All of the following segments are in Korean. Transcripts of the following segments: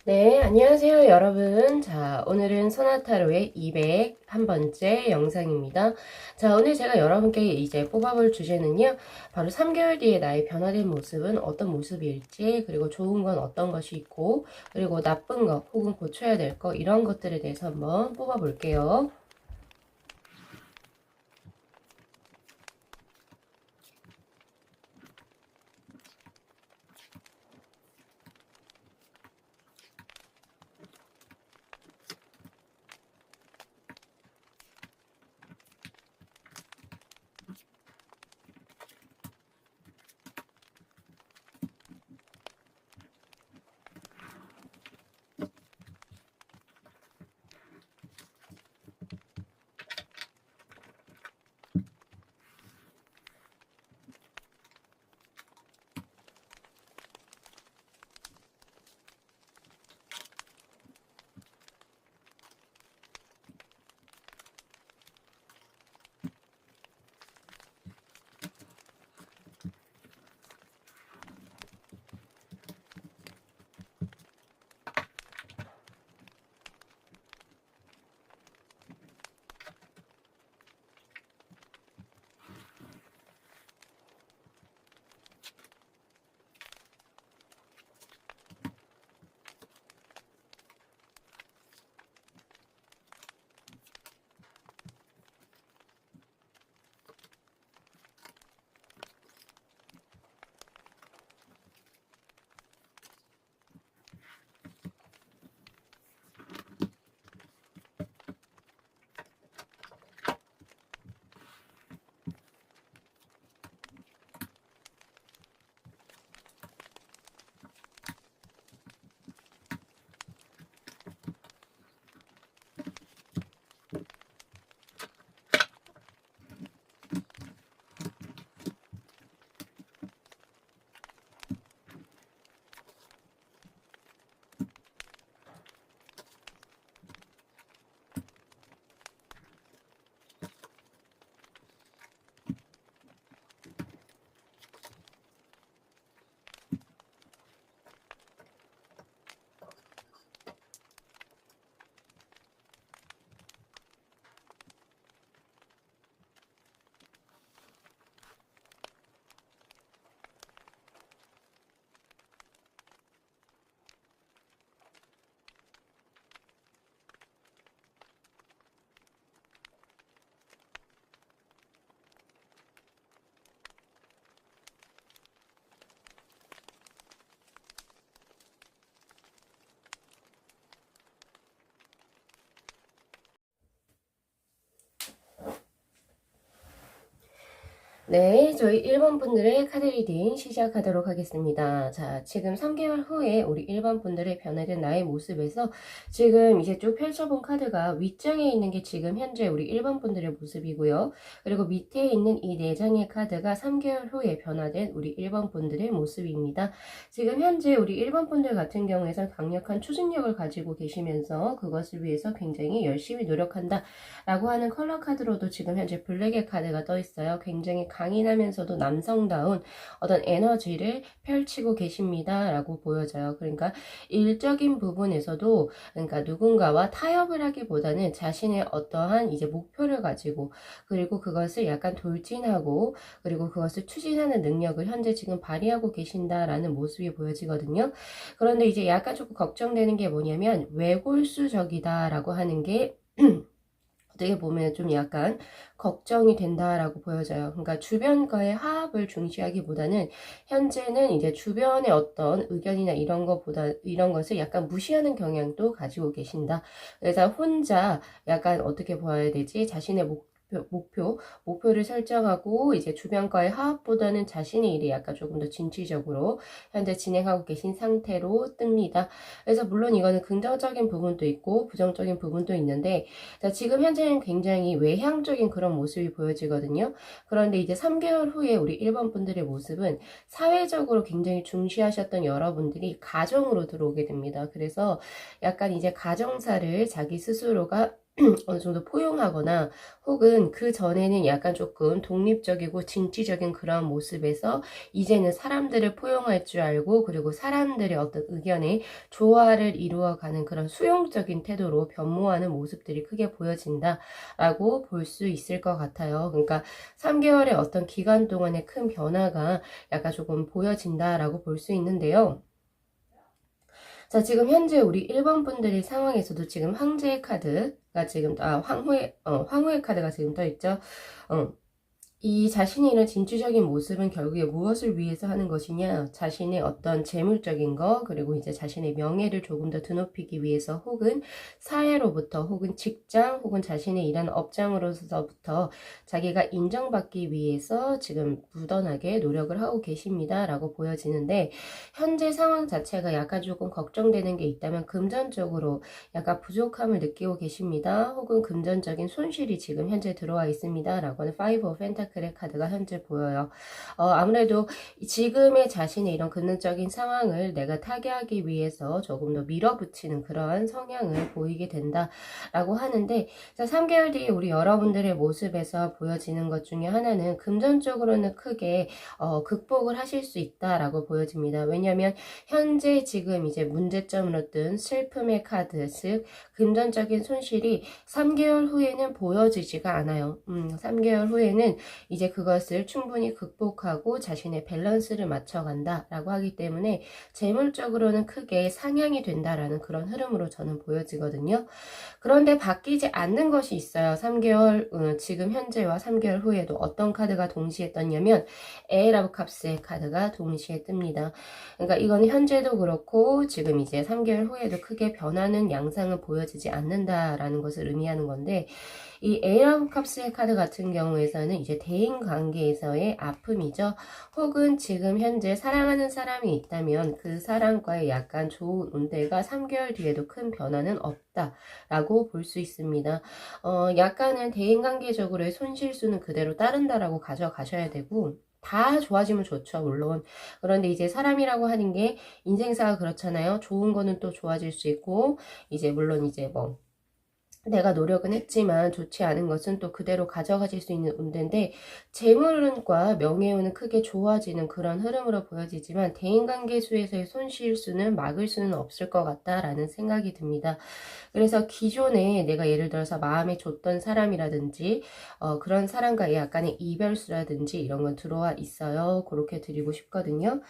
네, 안녕하세요, 여러분. 자, 오늘은 소나타로의 201번째 영상입니다. 자, 오늘 제가 여러분께 이제 뽑아볼 주제는요, 바로 3개월 뒤에 나의 변화된 모습은 어떤 모습일지, 그리고 좋은 건 어떤 것이 있고, 그리고 나쁜 것, 혹은 고쳐야 될 것, 이런 것들에 대해서 한번 뽑아볼게요. 네, 저희 1번 분들의 카드 리딩 시작하도록 하겠습니다. 자, 지금 3개월 후에 우리 1번 분들의 변화된 나의 모습에서 지금 이제 쭉 펼쳐본 카드가 윗장에 있는 게 지금 현재 우리 1번 분들의 모습이고요. 그리고 밑에 있는 이 4장의 카드가 3개월 후에 변화된 우리 1번 분들의 모습입니다. 지금 현재 우리 1번 분들 같은 경우에는 강력한 추진력을 가지고 계시면서 그것을 위해서 굉장히 열심히 노력한다 라고 하는 컬러 카드로도 지금 현재 블랙의 카드가 떠 있어요. 굉장히 강인하면서도 남성다운 어떤 에너지를 펼치고 계십니다 라고 보여져요. 그러니까 일적인 부분에서도 그러니까 누군가와 타협을 하기보다는 자신의 어떠한 이제 목표를 가지고 그리고 그것을 약간 돌진하고 그리고 그것을 추진하는 능력을 현재 지금 발휘하고 계신다라는 모습이 보여지거든요. 그런데 이제 약간 조금 걱정되는 게 뭐냐면 외골수적이다라고 하는 게 어떻게 보면 좀 약간 걱정이 된다라고 보여져요. 그러니까 주변과의 화합을 중시하기보다는 현재는 이제 주변의 어떤 의견이나 이런 것을 약간 무시하는 경향도 가지고 계신다. 그래서 혼자 약간 어떻게 보아야 되지? 자신의 목표를 설정하고 이제 주변과의 화합보다는 자신의 일에 약간 조금 더 진취적으로 현재 진행하고 계신 상태로 뜹니다. 그래서 물론 이거는 긍정적인 부분도 있고 부정적인 부분도 있는데 자, 지금 현재는 굉장히 외향적인 그런 모습이 보여지거든요. 그런데 이제 3개월 후에 우리 1번 분들의 모습은 사회적으로 굉장히 중시하셨던 여러분들이 가정으로 들어오게 됩니다. 그래서 약간 이제 가정사를 자기 스스로가 어느 정도 포용하거나 혹은 그 전에는 약간 조금 독립적이고 진취적인 그런 모습에서 이제는 사람들을 포용할 줄 알고 그리고 사람들의 어떤 의견에 조화를 이루어가는 그런 수용적인 태도로 변모하는 모습들이 크게 보여진다라고 볼 수 있을 것 같아요. 그러니까 3개월의 어떤 기간 동안의 큰 변화가 약간 조금 보여진다라고 볼 수 있는데요. 자, 지금 현재 우리 1번 분들의 상황에서도 지금 황제의 카드가 지금, 황후의 카드가 지금 떠있죠. 어, 이 자신의 이런 진취적인 모습은 결국에 무엇을 위해서 하는 것이냐, 자신의 어떤 재물적인 거, 그리고 이제 자신의 명예를 조금 더 드높이기 위해서 혹은 사회로부터 혹은 직장 혹은 자신의 일하는 업장으로서부터 자기가 인정받기 위해서 지금 무던하게 노력을 하고 계십니다 라고 보여지는데, 현재 상황 자체가 약간 조금 걱정되는 게 있다면 금전적으로 약간 부족함을 느끼고 계십니다. 혹은 금전적인 손실이 지금 현재 들어와 있습니다 라고 하는 5 of 펜타클의 카드가 현재 보여요. 아무래도 지금의 자신의 이런 금전적인 상황을 내가 타개하기 위해서 조금 더 밀어붙이는 그러한 성향을 보이게 된다라고 하는데, 자, 3개월 뒤에 우리 여러분들의 모습에서 보여지는 것 중에 하나는 금전적으로는 크게 극복을 하실 수 있다라고 보여집니다. 왜냐하면 현재 지금 이제 문제점으로 뜬 슬픔의 카드, 즉 금전적인 손실이 3개월 후에는 보여지지가 않아요. 3개월 후에는 이제 그것을 충분히 극복하고 자신의 밸런스를 맞춰간다 라고 하기 때문에 재물적으로는 크게 상향이 된다라는 그런 흐름으로 저는 보여지거든요. 그런데 바뀌지 않는 것이 있어요. 3개월 지금 현재와 3개월 후에도 어떤 카드가 동시에 떴냐면 에일 오브 컵스의 카드가 동시에 뜹니다. 그러니까 이건 현재도 그렇고 지금 이제 3개월 후에도 크게 변하는 양상은 보여지지 않는다라는 것을 의미하는 건데, 이 에일 오브 컵스의 카드 같은 경우에서는 이제 대인 관계에서의 아픔이죠. 혹은 지금 현재 사랑하는 사람이 있다면 그 사람과의 약간 좋은 운대가 3개월 뒤에도 큰 변화는 없다라고 볼 수 있습니다. 약간은 대인관계적으로의 손실수는 그대로 따른다라고 가져가셔야 되고, 다 좋아지면 좋죠, 물론. 그런데 이제 사람이라고 하는 게 인생사가 그렇잖아요. 좋은 거는 또 좋아질 수 있고, 이제 물론 이제 뭐 내가 노력은 했지만 좋지 않은 것은 또 그대로 가져가실 수 있는 운대인데, 재물운과 명예운은 크게 좋아지는 그런 흐름으로 보여지지만 대인관계 수에서의 손실수는 막을 수는 없을 것 같다라는 생각이 듭니다. 그래서 기존에 내가 예를 들어서 마음에 줬던 사람이라든지 그런 사람과의 약간의 이별수라든지 이런 건 들어와 있어요. 그렇게 드리고 싶거든요.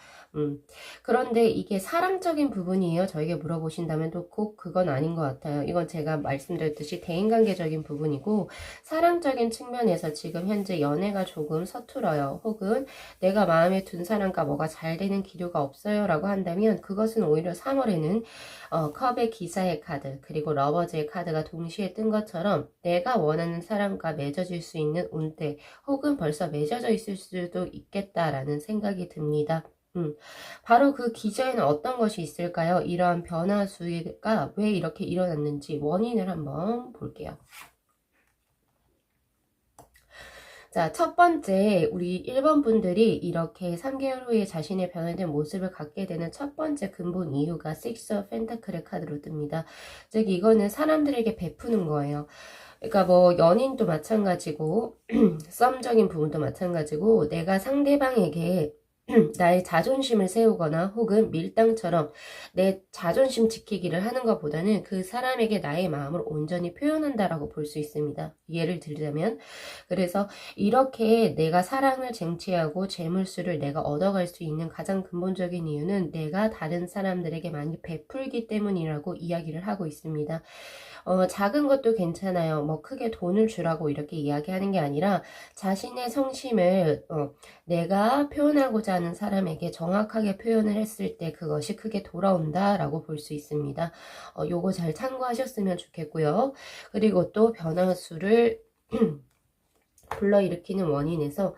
그런데 이게 사랑적인 부분이에요. 저에게 물어보신다면 또 꼭 그건 아닌 것 같아요. 이건 제가 말씀드렸듯이 대인관계적인 부분이고, 사랑적인 측면에서 지금 현재 연애가 조금 서툴어요. 혹은 내가 마음에 둔 사람과 뭐가 잘 되는 기류가 없어요 라고 한다면, 그것은 오히려 3월에는 컵의 기사의 카드 그리고 러버즈의 카드가 동시에 뜬 것처럼 내가 원하는 사람과 맺어질 수 있는 운대 혹은 벌써 맺어져 있을 수도 있겠다라는 생각이 듭니다. 바로 그 기저에는 어떤 것이 있을까요? 이러한 변화수가 왜 이렇게 일어났는지 원인을 한번 볼게요. 자, 첫 번째, 우리 1번 분들이 이렇게 3개월 후에 자신의 변화된 모습을 갖게 되는 첫 번째 근본 이유가 Six of Pentacle의 카드로 뜹니다. 즉, 이거는 사람들에게 베푸는 거예요. 그러니까 뭐 연인도 마찬가지고 썸적인 부분도 마찬가지고, 내가 상대방에게 나의 자존심을 세우거나 혹은 밀당처럼 내 자존심 지키기를 하는 것보다는 그 사람에게 나의 마음을 온전히 표현한다라고 볼 수 있습니다. 예를 들자면, 그래서 이렇게 내가 사랑을 쟁취하고 재물수를 내가 얻어갈 수 있는 가장 근본적인 이유는 내가 다른 사람들에게 많이 베풀기 때문이라고 이야기를 하고 있습니다. 작은 것도 괜찮아요. 뭐 크게 돈을 주라고 이렇게 이야기하는 게 아니라 자신의 성심을 내가 표현하고자 하는 사람에게 정확하게 표현을 했을 때 그것이 크게 돌아온다라고 볼 수 있습니다. 요거 잘 참고하셨으면 좋겠고요. 그리고 또 변화수를 불러일으키는 원인에서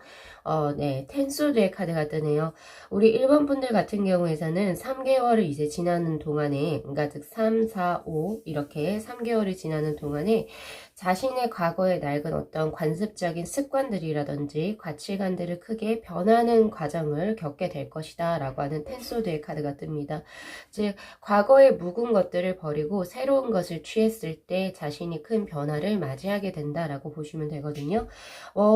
네, 텐소드의 카드가 뜨네요. 우리 1번 분들 같은 경우에서는 3개월을 이제 지나는 동안에, 그러니까 즉 3, 4, 5 이렇게 3개월이 지나는 동안에 자신의 과거에 낡은 어떤 관습적인 습관들이라든지 가치관들을 크게 변하는 과정을 겪게 될 것이다 라고 하는 텐소드의 카드가 뜹니다. 즉 과거의 묵은 것들을 버리고 새로운 것을 취했을 때 자신이 큰 변화를 맞이하게 된다라고 보시면 되거든요.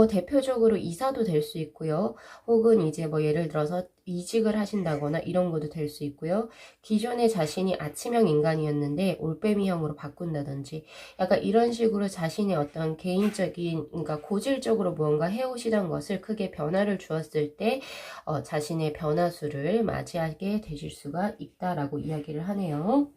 대표적으로 이사도 될 수 있고요. 혹은 이제 뭐 예를 들어서 이직을 하신다거나 이런 것도 될 수 있고요. 기존에 자신이 아침형 인간이었는데 올빼미형으로 바꾼다든지 약간 이런 식으로 자신의 어떤 개인적인, 그러니까 고질적으로 무언가 해오시던 것을 크게 변화를 주었을 때 자신의 변화수를 맞이하게 되실 수가 있다라고 이야기를 하네요.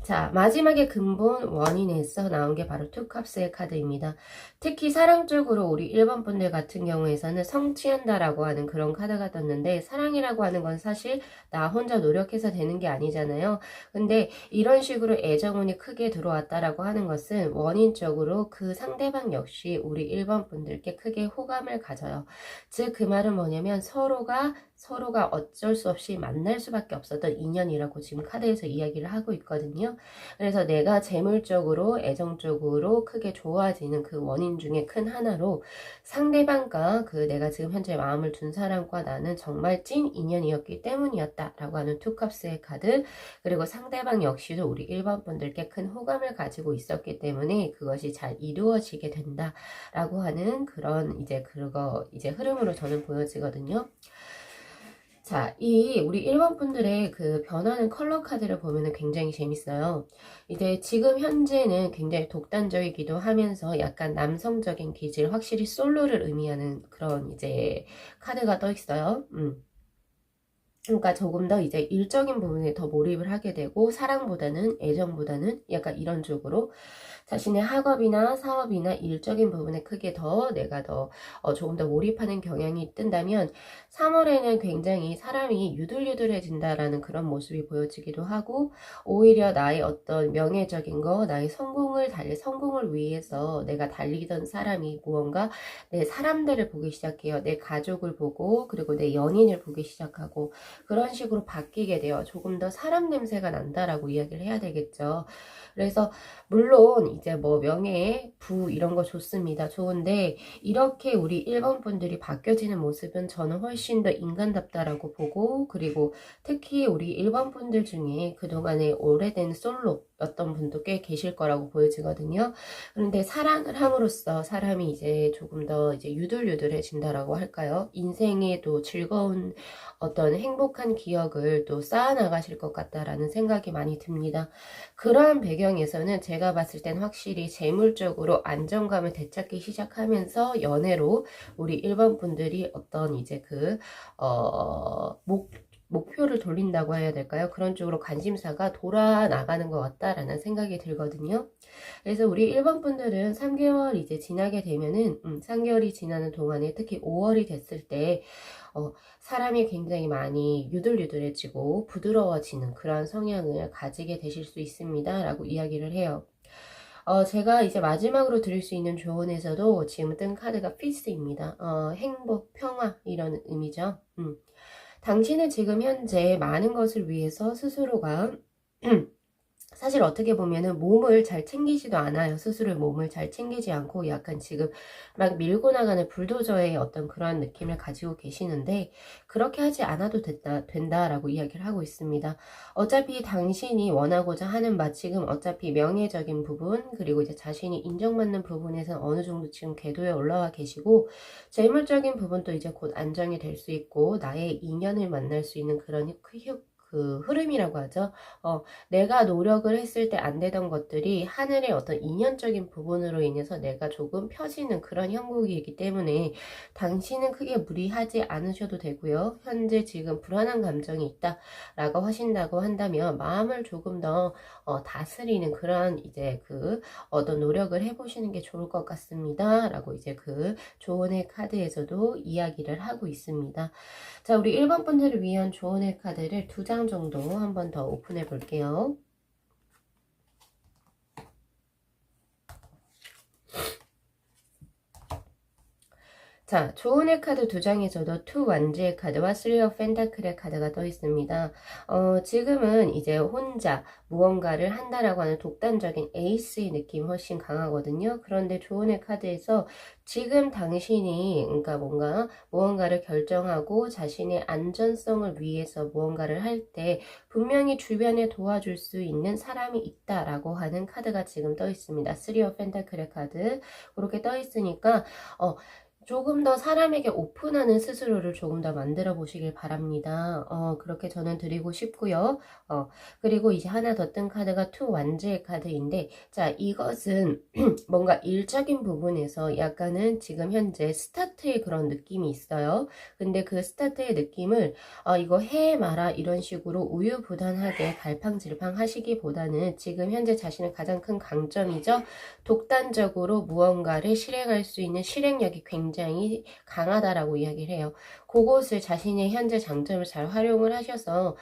자, 마지막에 근본 원인에서 나온 게 바로 투캅스의 카드입니다. 특히 사랑 쪽으로 우리 1번 분들 같은 경우에서는 성취한다라고 하는 그런 카드가 떴는데, 사랑이라고 하는 건 사실 나 혼자 노력해서 되는 게 아니잖아요. 근데 이런 식으로 애정운이 크게 들어왔다라고 하는 것은 원인적으로 그 상대방 역시 우리 1번 분들께 크게 호감을 가져요. 즉 그 말은 뭐냐면 서로가 어쩔 수 없이 만날 수밖에 없었던 인연이라고 지금 카드에서 이야기를 하고 있거든요. 그래서 내가 재물적으로 애정적으로 크게 좋아지는 그 원인 중에 큰 하나로 상대방과 그 내가 지금 현재 마음을 둔 사람과 나는 정말 찐 인연이었기 때문이었다 라고 하는 투캅스의 카드, 그리고 상대방 역시도 우리 1번 분들께 큰 호감을 가지고 있었기 때문에 그것이 잘 이루어지게 된다 라고 하는 그런 이제 흐름으로 저는 보여지거든요. 자, 우리 1번 분들의 그 변하는 컬러 카드를 보면은 굉장히 재밌어요. 이제 지금 현재는 굉장히 독단적이기도 하면서 약간 남성적인 기질, 확실히 솔로를 의미하는 그런 이제 카드가 떠 있어요. 그러니까 조금 더 이제 일적인 부분에 더 몰입을 하게 되고, 사랑보다는 애정보다는 약간 이런 쪽으로 자신의 학업이나 사업이나 일적인 부분에 크게 더 내가 더 조금 더 몰입하는 경향이 뜬다면, 3월에는 굉장히 사람이 유들유들해진다라는 그런 모습이 보여지기도 하고, 오히려 나의 어떤 명예적인 거, 나의 성공을 위해서 내가 달리던 사람이 무언가 내 사람들을 보기 시작해요. 내 가족을 보고, 그리고 내 연인을 보기 시작하고, 그런 식으로 바뀌게 돼요. 조금 더 사람 냄새가 난다라고 이야기를 해야 되겠죠. 그래서 물론 이제 뭐 명예, 부 이런 거 좋습니다. 좋은데 이렇게 우리 1번 분들이 바뀌어지는 모습은 저는 훨씬 더 인간답다라고 보고, 그리고 특히 우리 1번 분들 중에 그동안에 오래된 솔로였던 분도 꽤 계실 거라고 보여지거든요. 그런데 사랑을 함으로써 사람이 이제 조금 더 이제 유들유들해진다라고 할까요? 인생에도 즐거운 어떤 행복한 기억을 또 쌓아나가실 것 같다라는 생각이 많이 듭니다. 그러한 배경에서는 제가 봤을 땐 확실히 재물적으로 안정감을 되찾기 시작하면서 연애로 우리 1번 분들이 어떤 이제 목표를 돌린다고 해야 될까요? 그런 쪽으로 관심사가 돌아나가는 것 같다라는 생각이 들거든요. 그래서 우리 1번 분들은 3개월 이제 지나게 되면은 3개월이 지나는 동안에 특히 5월이 됐을 때 사람이 굉장히 많이 유들유들해지고 부드러워지는 그런 성향을 가지게 되실 수 있습니다 라고 이야기를 해요. 제가 이제 마지막으로 드릴 수 있는 조언에서도 지금 뜬 카드가 피스입니다. 행복, 평화 이런 의미죠. 당신은 지금 현재 많은 것을 위해서 스스로가 사실 어떻게 보면은 몸을 잘 챙기지도 않아요. 스스로 몸을 잘 챙기지 않고 약간 지금 막 밀고 나가는 불도저의 어떤 그런 느낌을 가지고 계시는데, 그렇게 하지 않아도 된다라고 이야기를 하고 있습니다. 어차피 당신이 원하고자 하는 바, 지금 어차피 명예적인 부분, 그리고 이제 자신이 인정받는 부분에서 어느 정도 지금 궤도에 올라와 계시고, 재물적인 부분도 이제 곧 안정이 될 수 있고, 나의 인연을 만날 수 있는 그런 그 흐름이라고 하죠. 내가 노력을 했을 때 안 되던 것들이 하늘의 어떤 인연적인 부분으로 인해서 내가 조금 펴지는 그런 형국이기 때문에 당신은 크게 무리하지 않으셔도 되고요. 현재 지금 불안한 감정이 있다라고 하신다고 한다면 마음을 조금 더 다스리는 그런 이제 어떤 노력을 해보시는 게 좋을 것 같습니다. 라고 이제 조언의 카드에서도 이야기를 하고 있습니다. 자, 우리 1번 분들을 위한 조언의 카드를 2장 정도 한번 더 오픈해 볼게요. 자, 조은의 카드 두 장에서도 투 완즈의 카드와 쓰리 오브 펜타클의 카드가 떠 있습니다. 지금은 이제 혼자 무언가를 한다라고 하는 독단적인 에이스의 느낌이 훨씬 강하거든요. 그런데 조은의 카드에서 지금 당신이 그러니까 뭔가 무언가를 결정하고 자신의 안전성을 위해서 무언가를 할 때 분명히 주변에 도와줄 수 있는 사람이 있다라고 하는 카드가 지금 떠 있습니다. 쓰리 오브 펜타클의 카드 그렇게 떠 있으니까 조금 더 사람에게 오픈하는 스스로를 조금 더 만들어 보시길 바랍니다. 그렇게 저는 드리고 싶고요. 그리고 이제 하나 더 뜬 카드가 투 완즈의 카드인데, 자, 이것은 뭔가 일적인 부분에서 약간은 지금 현재 스타트의 그런 느낌이 있어요. 근데 그 스타트의 느낌을, 이거 해 마라 이런 식으로 우유부단하게 갈팡질팡 하시기보다는 지금 현재 자신의 가장 큰 강점이죠. 독단적으로 무언가를 실행할 수 있는 실행력이 굉장히 강하다라고 이야기를 해요. 그것을 자신의 현재 장점을 잘 활용을 하셔서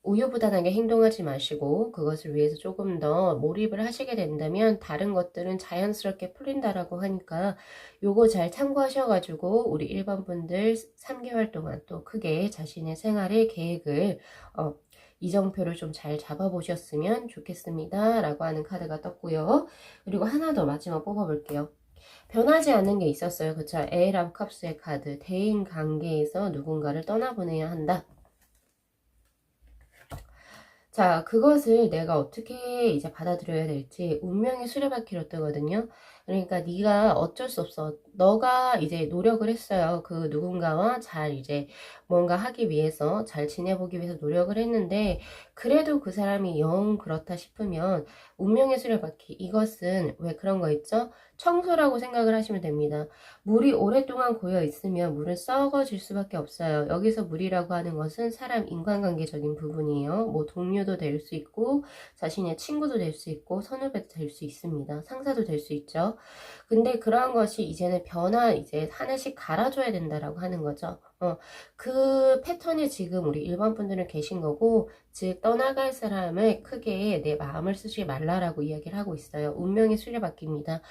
우유부단하게 행동하지 마시고 그것을 위해서 조금 더 몰입을 하시게 된다면 다른 것들은 자연스럽게 풀린다라고 하니까 요거 잘 참고하셔가지고 우리 1번 분들 3개월 동안 또 크게 자신의 생활의 계획을 이정표를 좀 잘 잡아보셨으면 좋겠습니다. 라고 하는 카드가 떴고요. 그리고 하나 더 마지막 뽑아볼게요. 변하지 않는 게 있었어요. 그쵸? 에일 오브 컵스의 카드. 대인 관계에서 누군가를 떠나보내야 한다. 자, 그것을 내가 어떻게 이제 받아들여야 될지 운명의 수레바퀴로 뜨거든요. 그러니까 네가 어쩔 수 없어. 너가 이제 노력을 했어요. 그 누군가와 잘 이제 뭔가 하기 위해서 잘 지내보기 위해서 노력을 했는데 그래도 그 사람이 영 그렇다 싶으면 운명의 수레바퀴 이것은 왜 그런 거 있죠? 청소라고 생각을 하시면 됩니다. 물이 오랫동안 고여 있으면 물은 썩어질 수밖에 없어요. 여기서 물이라고 하는 것은 사람 인간관계적인 부분이에요. 뭐 동료도 될 수 있고 자신의 친구도 될 수 있고 선후배도 될 수 있습니다. 상사도 될 수 있죠. 근데 그러한 것이 이제는 이제 하나씩 갈아줘야 된다라고 하는 거죠. 그 패턴이 지금 우리 일반 분들은 계신 거고, 즉 떠나갈 사람을 크게 내 마음을 쓰지 말라라고 이야기를 하고 있어요. 운명의 수레바퀴입니다.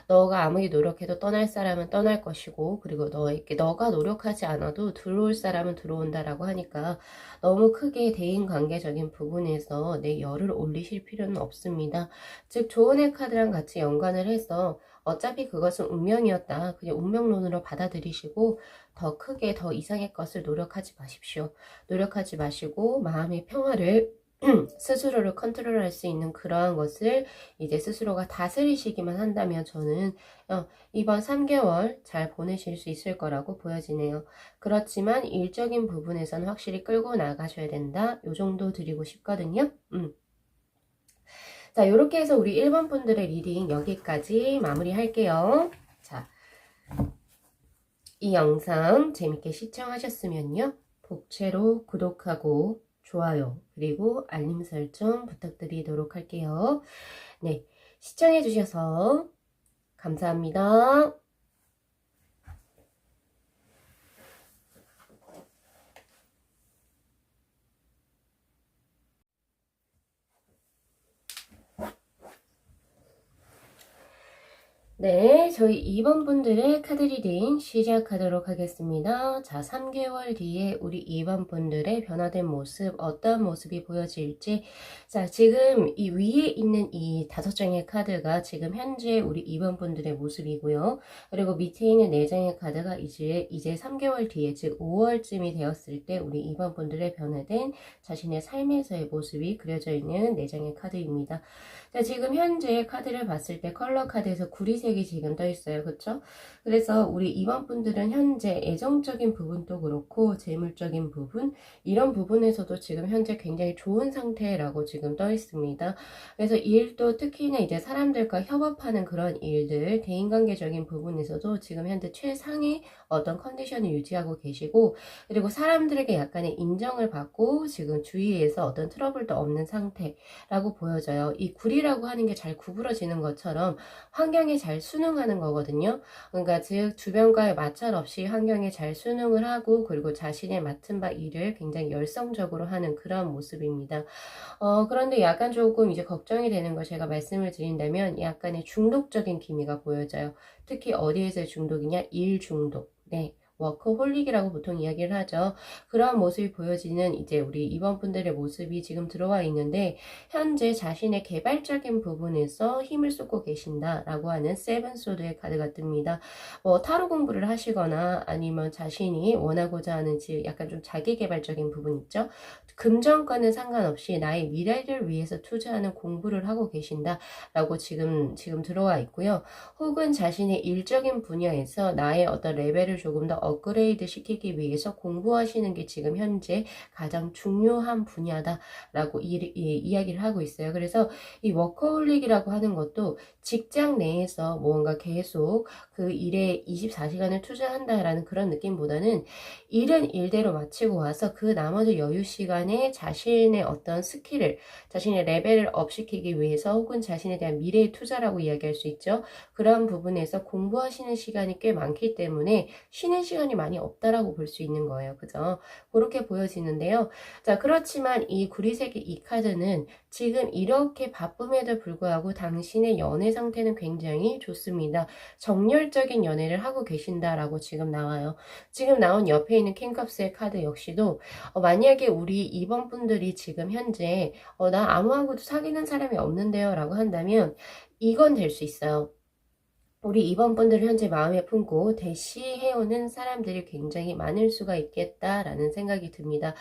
너가 아무리 노력해도 떠날 사람은 떠날 것이고, 그리고 너가 노력하지 않아도 들어올 사람은 들어온다라고 하니까 너무 크게 대인관계적인 부분에서 내 열을 올리실 필요는 없습니다. 즉 조은의 카드랑 같이 연관을 해서 어차피 그것은 운명이었다. 그냥 운명론으로 받아들이시고 더 크게 더 이상의 것을 노력하지 마십시오. 노력하지 마시고 마음의 평화를 스스로를 컨트롤할 수 있는 그러한 것을 이제 스스로가 다스리시기만 한다면 저는 이번 3개월 잘 보내실 수 있을 거라고 보여지네요. 그렇지만 일적인 부분에서는 확실히 끌고 나가셔야 된다. 요 정도 드리고 싶거든요. 자, 이렇게 해서 우리 1번 분들의 리딩 여기까지 마무리 할게요. 자, 이 영상 재밌게 시청하셨으면요. 복채로 구독하고 좋아요 그리고 알림 설정 부탁드리도록 할게요. 네, 시청해주셔서 감사합니다. 네, 저희 2번 분들의 카드 리딩 시작하도록 하겠습니다. 자, 3개월 뒤에 우리 2번 분들의 변화된 모습, 어떤 모습이 보여질지. 자, 지금 이 위에 있는 이 5장의 카드가 지금 현재 우리 2번 분들의 모습이고요. 그리고 밑에 있는 4장의 카드가 이제 3개월 뒤에, 즉 5월쯤이 되었을 때 우리 2번 분들의 변화된 자신의 삶에서의 모습이 그려져 있는 4장의 카드입니다. 자, 지금 현재 카드를 봤을 때 컬러 카드에서 구리색이 지금 떠 있어요. 그쵸? 그래서 우리 2번 분들은 현재 애정적인 부분도 그렇고 재물적인 부분 이런 부분에서도 지금 현재 굉장히 좋은 상태라고 지금 떠 있습니다. 그래서 일도 특히나 이제 사람들과 협업하는 그런 일들 대인관계적인 부분에서도 지금 현재 최상의 어떤 컨디션을 유지하고 계시고 그리고 사람들에게 약간의 인정을 받고 지금 주위에서 어떤 트러블도 없는 상태라고 보여져요. 이 구리라고 하는 게 잘 구부러지는 것처럼 환경에 잘 잘 순응하는 거거든요. 그러니까 즉 주변과의 마찰 없이 환경에 잘 순응을 하고 그리고 자신의 맡은 바 일을 굉장히 열성적으로 하는 그런 모습입니다. 그런데 약간 조금 이제 걱정이 되는 거 제가 말씀을 드린다면 약간의 중독적인 기미가 보여져요. 특히 어디에서의 중독이냐? 일 중독. 네. 워커홀릭이라고 보통 이야기를 하죠. 그러한 모습이 보여지는 이제 우리 임원분들의 모습이 지금 들어와 있는데 현재 자신의 개발적인 부분에서 힘을 쏟고 계신다라고 하는 세븐 소드의 카드가 뜹니다. 타로 공부를 하시거나 아니면 자신이 원하고자 하는 약간 좀 자기 개발적인 부분 있죠. 금전과는 상관없이 나의 미래를 위해서 투자하는 공부를 하고 계신다라고 지금 들어와 있고요. 혹은 자신의 일적인 분야에서 나의 어떤 레벨을 조금 더 업그레이드 시키기 위해서 공부하시는 게 지금 현재 가장 중요한 분야다라고 이야기를 하고 있어요. 그래서 이 워커홀릭이라고 하는 것도 직장 내에서 뭔가 계속 그 일에 24시간을 투자한다라는 그런 느낌보다는 일은 일대로 마치고 와서 그 나머지 여유 시간에 자신의 어떤 스킬을, 자신의 레벨을 업시키기 위해서 혹은 자신에 대한 미래의 투자라고 이야기할 수 있죠. 그런 부분에서 공부하시는 시간이 꽤 많기 때문에 쉬는 시간이 많이 없다라고 볼 수 있는 거예요. 그죠? 그렇게 보여지는데요. 자, 그렇지만 이 구리색의 이 카드는 지금 이렇게 바쁨에도 불구하고 당신의 연애 상태는 굉장히 좋습니다. 정열적인 연애를 하고 계신다라고 지금 나와요. 지금 나온 옆에 있는 킹컵스의 카드 역시도 만약에 우리 이번 분들이 지금 현재 나 아무하고도 사귀는 사람이 없는데요 라고 한다면 이건 될 수 있어요. 우리 이번 분들을 현재 마음에 품고 대시해오는 사람들이 굉장히 많을 수가 있겠다라는 생각이 듭니다.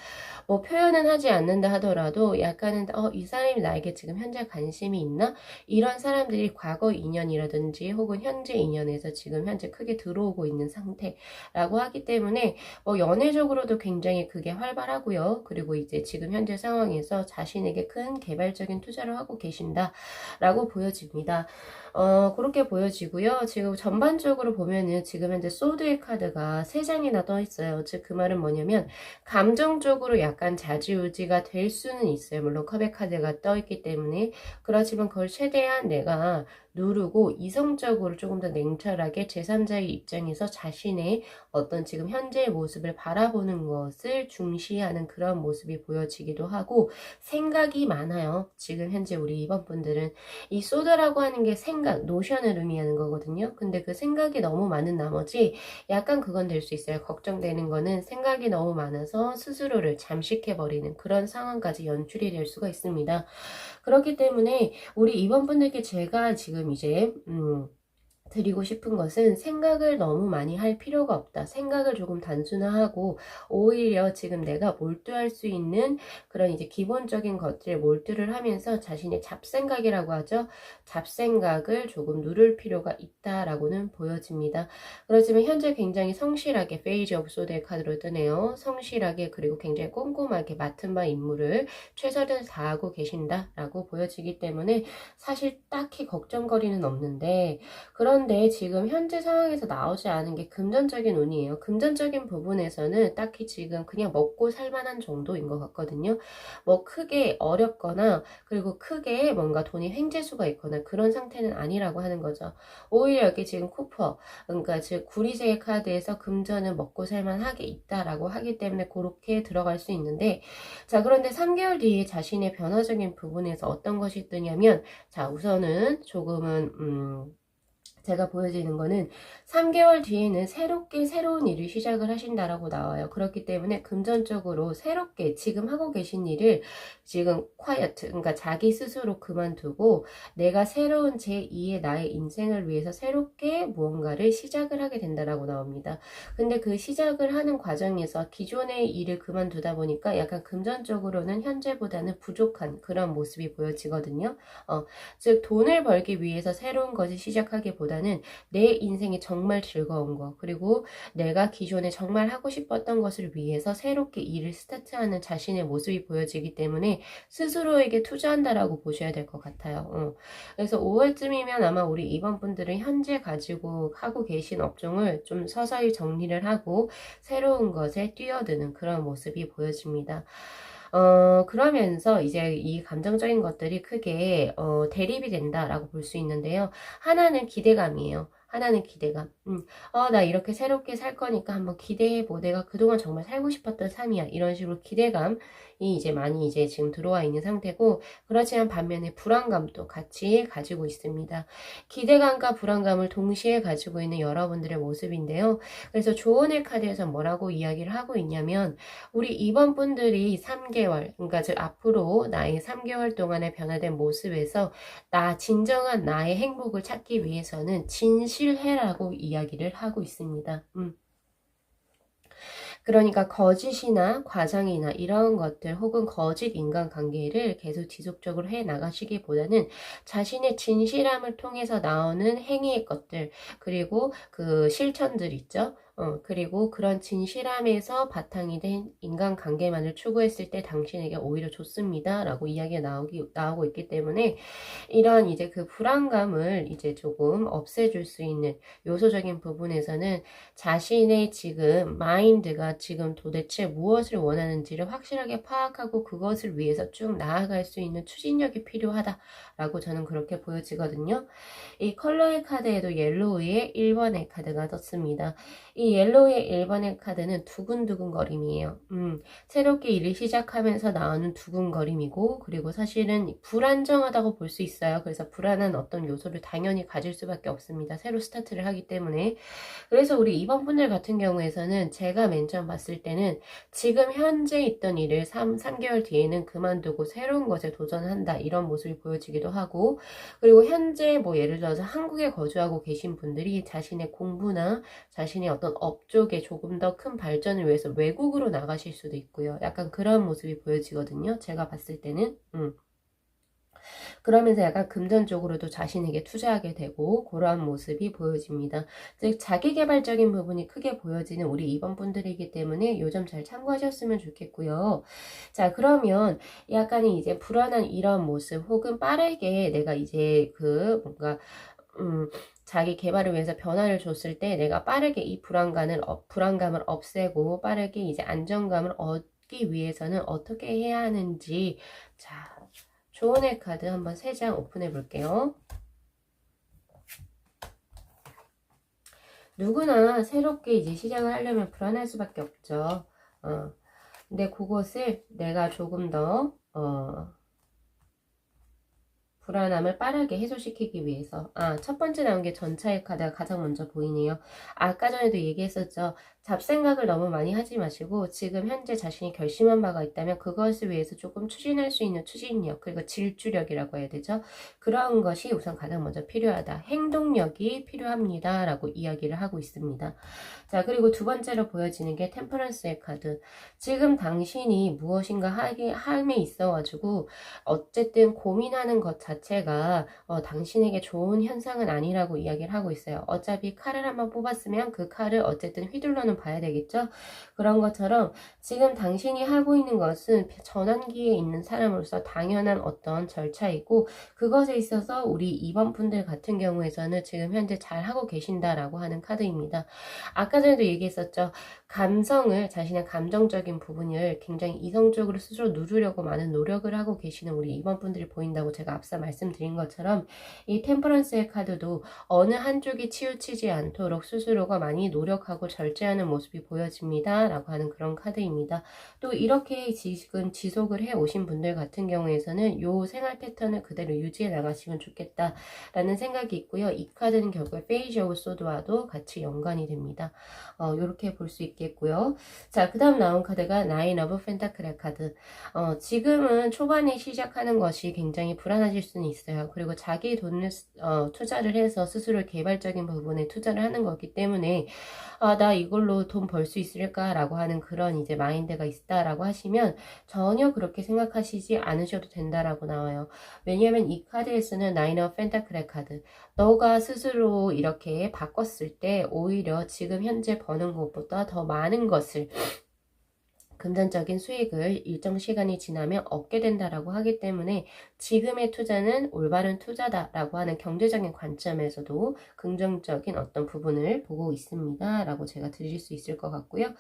표현은 하지 않는다 하더라도 약간은 이 사람이 나에게 지금 현재 관심이 있나? 이런 사람들이 과거 인연이라든지 혹은 현재 인연에서 지금 현재 크게 들어오고 있는 상태라고 하기 때문에 연애적으로도 굉장히 그게 활발하고요. 그리고 이제 지금 현재 상황에서 자신에게 큰 개발적인 투자를 하고 계신다라고 보여집니다. 그렇게 보여지고요. 지금 전반적으로 보면은 지금 현재 소드의 카드가 3장이나 떠 있어요. 즉 그 말은 뭐냐면 감정적으로 약간 좌지우지가 될 수는 있어요. 물론 컵의 카드가 떠 있기 때문에. 그렇지만 그걸 최대한 내가 누르고 이성적으로 조금 더 냉철하게 제3자의 입장에서 자신의 어떤 지금 현재의 모습을 바라보는 것을 중시하는 그런 모습이 보여지기도 하고 생각이 많아요. 지금 현재 우리 이번 분들은 이 소드라고 하는 게 생각, 노션을 의미하는 거거든요. 근데 그 생각이 너무 많은 나머지 약간 그건 될 수 있어요. 걱정되는 거는 생각이 너무 많아서 스스로를 잠식해버리는 그런 상황까지 연출이 될 수가 있습니다. 그렇기 때문에 우리 이번 분들께 제가 지금 이제 드리고 싶은 것은 생각을 너무 많이 할 필요가 없다. 생각을 조금 단순화하고 오히려 지금 내가 몰두할 수 있는 그런 이제 기본적인 것들에 몰두를 하면서 자신의 잡생각이라고 하죠. 잡생각을 조금 누를 필요가 있다라고는 보여집니다. 그렇지만 현재 굉장히 성실하게 페이지 오브 소드의 카드로 뜨네요. 성실하게 그리고 굉장히 꼼꼼하게 맡은 바 임무를 최선을 다하고 계신다라고 보여지기 때문에 사실 딱히 걱정거리는 없는데 그런데 지금 현재 상황에서 나오지 않은 게 금전적인 운이에요. 금전적인 부분에서는 딱히 지금 그냥 먹고 살만한 정도인 것 같거든요. 크게 어렵거나 그리고 크게 뭔가 돈이 횡재수가 있거나 그런 상태는 아니라고 하는 거죠. 오히려 여기 지금 쿠퍼, 그러니까 즉 구리색의 카드에서 금전은 먹고 살만하게 있다라고 하기 때문에 그렇게 들어갈 수 있는데 자 그런데 3개월 뒤에 자신의 변화적인 부분에서 어떤 것이 뜨냐면 자 우선은 조금은 제가 보여지는 거는 3개월 뒤에는 새롭게 새로운 일을 시작을 하신다라고 나와요. 그렇기 때문에 금전적으로 새롭게 지금 하고 계신 일을 지금 quiet, 그러니까 자기 스스로 그만두고 내가 새로운 제2의 나의 인생을 위해서 새롭게 무언가를 시작을 하게 된다라고 나옵니다. 근데 그 시작을 하는 과정에서 기존의 일을 그만두다 보니까 약간 금전적으로는 현재보다는 부족한 그런 모습이 보여지거든요. 즉 돈을 벌기 위해서 새로운 것을 시작하기보다는 내 인생이 정말 즐거운 거 그리고 내가 기존에 정말 하고 싶었던 것을 위해서 새롭게 일을 스타트하는 자신의 모습이 보여지기 때문에 스스로에게 투자한다라고 보셔야 될 것 같아요. 그래서 5월쯤이면 아마 우리 이번 분들은 현재 가지고 하고 계신 업종을 좀 서서히 정리를 하고 새로운 것에 뛰어드는 그런 모습이 보여집니다. 그러면서 이제 이 감정적인 것들이 크게 대립이 된다라고 볼 수 있는데요. 하나는 기대감이에요. 하나는 기대감. 나 이렇게 새롭게 살 거니까 한번 기대해보. 내가 그동안 정말 살고 싶었던 삶이야. 이런 식으로 기대감이 이제 많이 이제 지금 들어와 있는 상태고, 그렇지만 반면에 불안감도 같이 가지고 있습니다. 기대감과 불안감을 동시에 가지고 있는 여러분들의 모습인데요. 그래서 조언의 카드에서 뭐라고 이야기를 하고 있냐면, 우리 이번 분들이 3개월, 그러니까 즉 앞으로 나의 3개월 동안의 변화된 모습에서 진정한 나의 행복을 찾기 위해서는 진실해라고 이야기를 하고 있습니다. 그러니까 거짓이나 과장이나 이런 것들 혹은 거짓 인간관계를 계속 지속적으로 해 나가시기보다는 자신의 진실함을 통해서 나오는 행위의 것들, 그리고 그 실천들 있죠. 그리고 그런 진실함에서 바탕이 된 인간관계만을 추구했을 때 당신에게 오히려 좋습니다. 라고 이야기가 나오고 있기 때문에 이런 이제 그 불안감을 이제 조금 없애줄 수 있는 요소적인 부분에서는 자신의 지금 마인드가 지금 도대체 무엇을 원하는지를 확실하게 파악하고 그것을 위해서 쭉 나아갈 수 있는 추진력이 필요하다라고 저는 그렇게 보여지거든요. 이 컬러의 카드에도 옐로우의 1번의 카드가 떴습니다. 이 옐로우의 1번의 카드는 두근두근 거림이에요. 새롭게 일을 시작하면서 나오는 두근거림이고, 그리고 사실은 불안정하다고 볼 수 있어요. 그래서 불안한 어떤 요소를 당연히 가질 수밖에 없습니다. 새로 스타트를 하기 때문에. 그래서 우리 이번 분들 같은 경우에서는 제가 맨 처음 봤을 때는 지금 현재 있던 일을 3개월 뒤에는 그만두고 새로운 것에 도전한다, 이런 모습이 보여지기도 하고, 그리고 현재 뭐 예를 들어서 한국에 거주하고 계신 분들이 자신의 공부나 자신의 어떤 업적에 조금 더 큰 발전을 위해서 외국으로 나가실 수도 있고요. 약간 그런 모습이 보여지거든요. 제가 봤을 때는. 그러면서 약간 금전적으로도 자신에게 투자하게 되고 그러한 모습이 보여집니다. 즉 자기개발적인 부분이 크게 보여지는 우리 이번 분들이기 때문에 요 점 잘 참고하셨으면 좋겠고요. 자, 그러면 약간의 이제 불안한 이런 모습 혹은 빠르게 내가 이제 그 뭔가 자기 개발을 위해서 변화를 줬을 때 내가 빠르게 이 불안감을 없애고 빠르게 이제 안정감을 얻기 위해서는 어떻게 해야 하는지, 자, 조언의 카드 한번 3장 오픈해 볼게요. 누구나 새롭게 이제 시작을 하려면 불안할 수밖에 없죠. 근데 그것을 내가 조금 더 불안함을 빠르게 해소시키기 위해서, 첫 번째 나온 게 전차의 카드가 가장 먼저 보이네요. 아까 전에도 얘기했었죠. 잡생각을 너무 많이 하지 마시고 지금 현재 자신이 결심한 바가 있다면 그것을 위해서 조금 추진할 수 있는 추진력, 그리고 질주력이라고 해야 되죠. 그런 것이 우선 가장 먼저 필요하다. 행동력이 필요합니다. 라고 이야기를 하고 있습니다. 자, 그리고 두 번째로 보여지는 게 템퍼런스의 카드. 지금 당신이 무엇인가 함에 있어가지고 어쨌든 고민하는 것 자체가 당신에게 좋은 현상은 아니라고 이야기를 하고 있어요. 어차피 칼을 한번 뽑았으면 그 칼을 어쨌든 휘둘러는 봐야 되겠죠. 그런 것처럼 지금 당신이 하고 있는 것은 전환기에 있는 사람으로서 당연한 어떤 절차이고, 그것에 있어서 우리 이번 분들 같은 경우에서는 지금 현재 잘 하고 계신다라고 하는 카드입니다. 아까 전에도 얘기했었죠. 자신의 감정적인 부분을 굉장히 이성적으로 스스로 누르려고 많은 노력을 하고 계시는 우리 이번 분들이 보인다고 제가 앞서 말씀드린 것처럼, 이 템퍼런스의 카드도 어느 한쪽이 치우치지 않도록 스스로가 많이 노력하고 절제하는 모습이 보여집니다. 라고 하는 그런 카드입니다. 또 이렇게 지금 지속을 해 오신 분들 같은 경우에서는 요 생활 패턴을 그대로 유지해 나가시면 좋겠다 라는 생각이 있고요. 이 카드는 결국에 페이지 오브 소드와도 같이 연관이 됩니다. 이렇게 볼 수 있겠고요. 자, 그 다음 나온 카드가 나인 오브 펜타클의 카드. 지금은 초반에 시작하는 것이 굉장히 불안하실 수는 있어요. 그리고 자기 돈을 투자를 해서 스스로 개발적인 부분에 투자를 하는 거기 때문에 나 이걸로 돈 벌 수 있을까라고 하는 그런 이제 마인드가 있다라고 하시면 전혀 그렇게 생각하시지 않으셔도 된다라고 나와요. 왜냐하면 이 카드에서는 나인 오브 펜타클의 카드. 너가 스스로 이렇게 바꿨을 때 오히려 지금 현재 버는 것보다 더 많은 것을 금전적인 수익을 일정 시간이 지나면 얻게 된다라고 하기 때문에 지금의 투자는 올바른 투자다라고 하는 경제적인 관점에서도 긍정적인 어떤 부분을 보고 있습니다. 라고 제가 드릴 수 있을 것 같고요.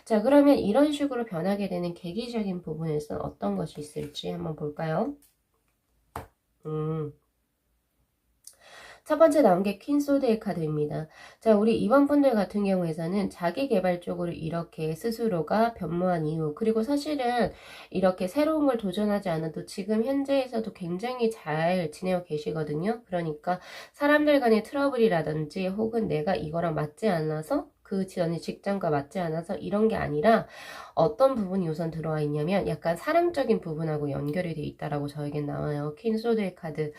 자, 그러면 이런 식으로 변하게 되는 계기적인 부분에서 어떤 것이 있을지 한번 볼까요? 첫 번째 나온 게 퀸소드의 카드입니다. 자, 우리 2번 분들 같은 경우에서는 자기 개발 쪽으로 이렇게 스스로가 변모한 이유, 그리고 사실은 이렇게 새로운 걸 도전하지 않아도 지금 현재에서도 굉장히 잘 지내고 계시거든요. 그러니까 사람들 간의 트러블이라든지 혹은 내가 이거랑 맞지 않아서 그 전에 직장과 맞지 않아서 이런 게 아니라 어떤 부분이 우선 들어와 있냐면 약간 사랑적인 부분하고 연결이 돼 있다라고 저에겐 나와요. 퀸소드의 카드.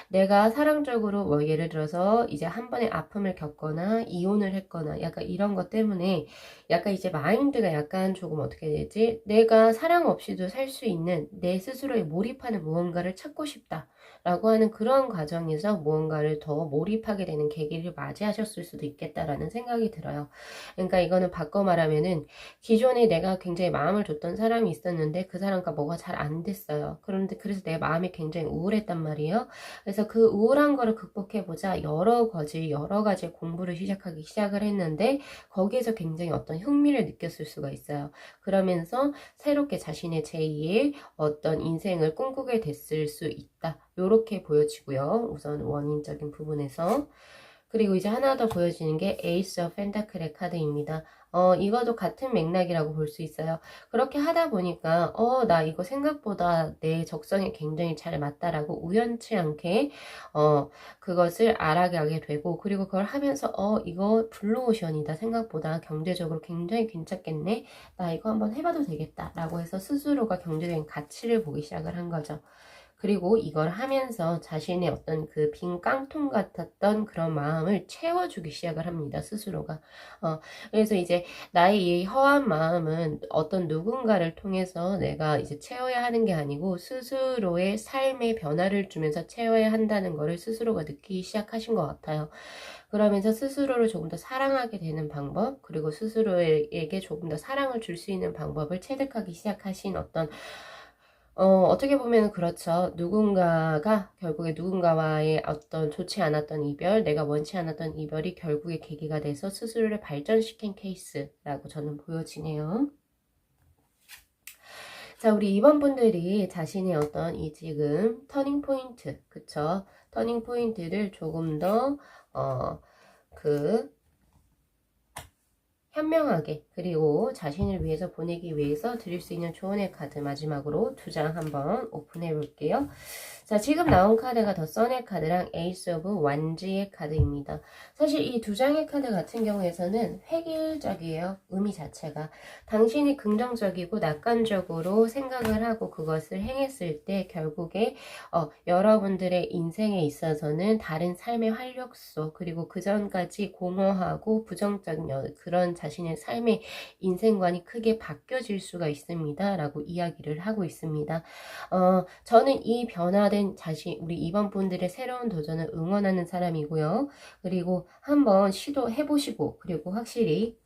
내가 사랑적으로 뭐 예를 들어서 이제 한 번의 아픔을 겪거나 이혼을 했거나 약간 이런 것 때문에 약간 이제 마인드가 약간 조금 어떻게 되지? 내가 사랑 없이도 살 수 있는 내 스스로에 몰입하는 무언가를 찾고 싶다. 라고 하는 그런 과정에서 무언가를 더 몰입하게 되는 계기를 맞이하셨을 수도 있겠다라는 생각이 들어요. 그러니까 이거는 바꿔 말하면은 기존에 내가 굉장히 마음을 줬던 사람이 있었는데 그 사람과 뭐가 잘 안 됐어요. 그런데 그래서 내 마음이 굉장히 우울했단 말이에요. 그래서 그 우울한 거를 극복해보자 여러 가지 공부를 시작을 했는데 거기에서 굉장히 어떤 흥미를 느꼈을 수가 있어요. 그러면서 새롭게 자신의 제2의 어떤 인생을 꿈꾸게 됐을 수 있다. 요렇게 보여지고요. 우선 원인적인 부분에서. 그리고 이제 하나 더 보여지는 게 에이스 오브 펜타클의 카드입니다. 이것도 같은 맥락이라고 볼 수 있어요. 그렇게 하다 보니까 나 이거 생각보다 내 적성에 굉장히 잘 맞다라고 우연치 않게 그것을 알아가게 되고, 그리고 그걸 하면서 이거 블루오션이다. 생각보다 경제적으로 굉장히 괜찮겠네. 나 이거 한번 해봐도 되겠다. 라고 해서 스스로가 경제적인 가치를 보기 시작을 한 거죠. 그리고 이걸 하면서 자신의 어떤 그 빈 깡통 같았던 그런 마음을 채워주기 시작을 합니다. 스스로가. 그래서 이제 나의 이 허한 마음은 어떤 누군가를 통해서 내가 이제 채워야 하는 게 아니고 스스로의 삶의 변화를 주면서 채워야 한다는 거를 스스로가 느끼기 시작하신 것 같아요. 그러면서 스스로를 조금 더 사랑하게 되는 방법, 그리고 스스로에게 조금 더 사랑을 줄 수 있는 방법을 체득하기 시작하신 어떤 어떻게 보면 그렇죠. 누군가가 결국에 누군가와의 어떤 좋지 않았던 이별, 내가 원치 않았던 이별이 결국에 계기가 돼서 스스로를 발전시킨 케이스라고 저는 보여지네요. 자, 우리 2번 분들이 자신의 어떤 이 지금 터닝 포인트, 그쵸? 터닝 포인트를 조금 더, 현명하게, 그리고 자신을 위해서 보내기 위해서 드릴 수 있는 조언의 카드 마지막으로 2장 한번 오픈해 볼게요. 자, 지금 나온 카드가 더 선의 카드랑 에이스 오브 완지의 카드입니다. 사실 이 2장의 카드 같은 경우에서는 획일적이에요. 의미 자체가. 당신이 긍정적이고 낙관적으로 생각을 하고 그것을 행했을 때 결국에 여러분들의 인생에 있어서는 다른 삶의 활력소, 그리고 그 전까지 공허하고 부정적인 그런 자신의 삶의 인생관이 크게 바뀌어질 수가 있습니다. 라고 이야기를 하고 있습니다. 저는 이 변화된 자신, 우리 2번 분들의 새로운 도전을 응원하는 사람이고요. 그리고 한번 시도해보시고, 그리고 확실히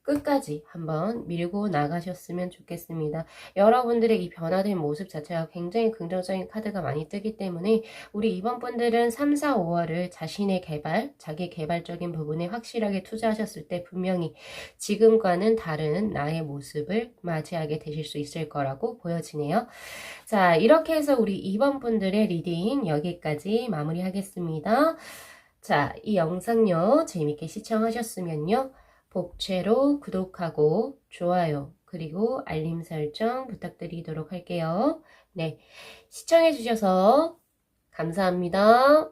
끝까지 한번 밀고 나가셨으면 좋겠습니다. 여러분들의 이 변화된 모습 자체가 굉장히 긍정적인 카드가 많이 뜨기 때문에 우리 이번 분들은 3, 4, 5월을 자신의 개발, 자기 개발적인 부분에 확실하게 투자하셨을 때 분명히 지금과는 다른 나의 모습을 맞이하게 되실 수 있을 거라고 보여지네요. 자, 이렇게 해서 우리 2번 분들의 리딩 여기까지 마무리하겠습니다. 자, 이 영상요 재밌게 시청하셨으면요. 복채로 구독하고 좋아요 그리고 알림 설정 부탁드리도록 할게요. 네, 시청해 주셔서 감사합니다.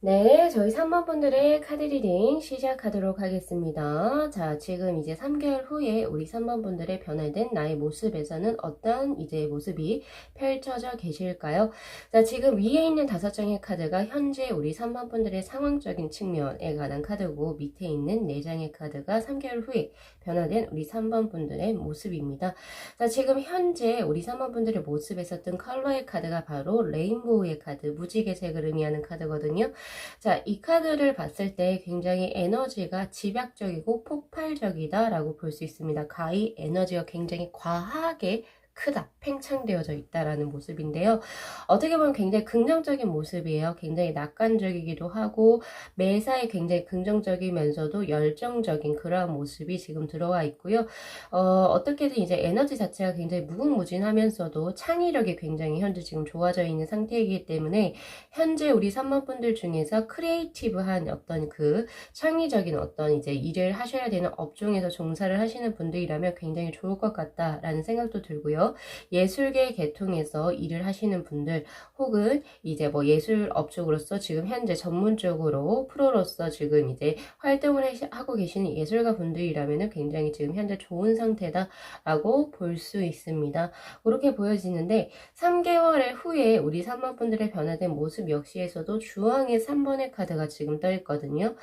네, 저희 3번 분들의 카드 리딩 시작하도록 하겠습니다. 자, 지금 이제 3개월 후에 우리 3번 분들의 변화된 나의 모습에서는 어떤 이제 모습이 펼쳐져 계실까요? 자, 지금 위에 있는 5장의 카드가 현재 우리 3번 분들의 상황적인 측면에 관한 카드고, 밑에 있는 4장의 카드가 3개월 후에 변화된 우리 3번 분들의 모습입니다. 자, 지금 현재 우리 3번 분들의 모습에서 뜬 컬러의 카드가 바로 레인보우의 카드, 무지개색을 의미하는 카드거든요. 자, 이 카드를 봤을 때 굉장히 에너지가 집약적이고 폭발적이다 라고 볼 수 있습니다. 가히 에너지가 굉장히 과하게 크다, 팽창되어져 있다라는 모습인데요. 어떻게 보면 굉장히 긍정적인 모습이에요. 굉장히 낙관적이기도 하고 매사에 굉장히 긍정적이면서도 열정적인 그러한 모습이 지금 들어와 있고요. 어떻게든 이제 에너지 자체가 굉장히 무궁무진하면서도 창의력이 굉장히 현재 지금 좋아져 있는 상태이기 때문에 현재 우리 3번 분들 중에서 크리에이티브한 어떤 그 창의적인 어떤 이제 일을 하셔야 되는 업종에서 종사를 하시는 분들이라면 굉장히 좋을 것 같다라는 생각도 들고요. 예술계 계통에서 일을 하시는 분들 혹은 이제 뭐 예술업 쪽으로서 지금 현재 전문적으로 프로로서 지금 이제 활동을 하고 계시는 예술가 분들이라면 굉장히 지금 현재 좋은 상태다라고 볼 수 있습니다. 그렇게 보여지는데 3개월 후에 우리 3번 분들의 변화된 모습 역시에서도 주황의 3번의 카드가 지금 떠 있거든요.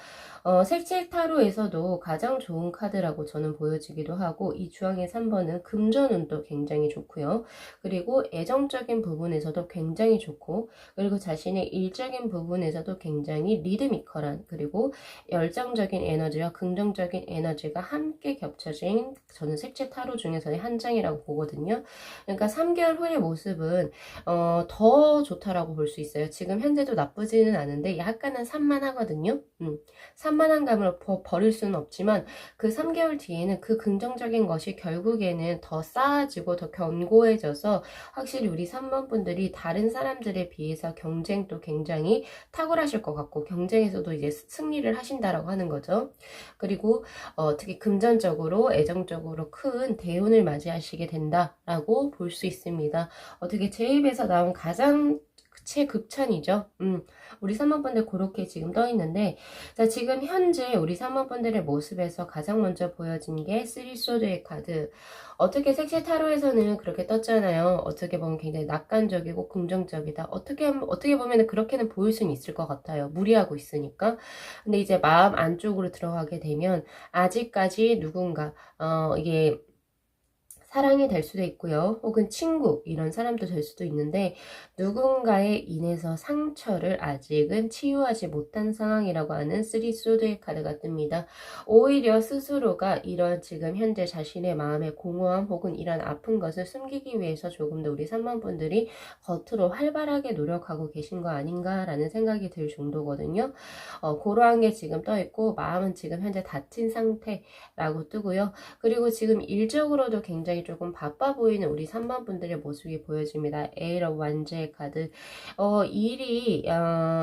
색칠 타로에서도 가장 좋은 카드라고 저는 보여지기도 하고, 이 주황의 3번은 금전운도 굉장히 좋고요. 그리고 애정적인 부분에서도 굉장히 좋고, 그리고 자신의 일적인 부분에서도 굉장히 리드미컬한, 그리고 열정적인 에너지와 긍정적인 에너지가 함께 겹쳐진 저는 색칠 타로 중에서의 한 장이라고 보거든요. 그러니까 3개월 후의 모습은 더 좋다라고 볼 수 있어요. 지금 현재도 나쁘지는 않은데 약간은 산만하거든요. 산만한 감을 버릴 수는 없지만 그 3개월 뒤에는 그 긍정적인 것이 결국에는 더 쌓아지고 더 견고해져서 확실히 우리 3번 분들이 다른 사람들에 비해서 경쟁도 굉장히 탁월하실 것 같고, 경쟁에서도 이제 승리를 하신다라고 하는 거죠. 그리고 특히 금전적으로 애정적으로 큰 대운을 맞이하시게 된다라고 볼 수 있습니다. 어떻게 제 입에서 나온 가장 최극찬이죠. 우리 3번 분들 그렇게 지금 떠 있는데, 자, 지금 현재 우리 3번 분들의 모습에서 가장 먼저 보여진 게 3소드의 카드. 어떻게 색칠 타로에서는 그렇게 떴잖아요. 어떻게 보면 굉장히 낙관적이고 긍정적이다. 어떻게 보면 그렇게는 보일 수는 있을 것 같아요. 무리하고 있으니까. 근데 이제 마음 안쪽으로 들어가게 되면 아직까지 누군가 이게 사랑이 될 수도 있고요. 혹은 친구, 이런 사람도 될 수도 있는데 누군가에 인해서 상처를 아직은 치유하지 못한 상황이라고 하는 3소드의 카드가 뜹니다. 오히려 스스로가 이런 지금 현재 자신의 마음의 공허함 혹은 이런 아픈 것을 숨기기 위해서 조금 더 우리 3번 분들이 겉으로 활발하게 노력하고 계신 거 아닌가라는 생각이 들 정도거든요. 그러한 게 지금 떠 있고, 마음은 지금 현재 다친 상태라고 뜨고요. 그리고 지금 일적으로도 굉장히 조금 바빠 보이는 우리 3번 분들의 모습이 보여집니다. 에이러 완제의 카드. 일이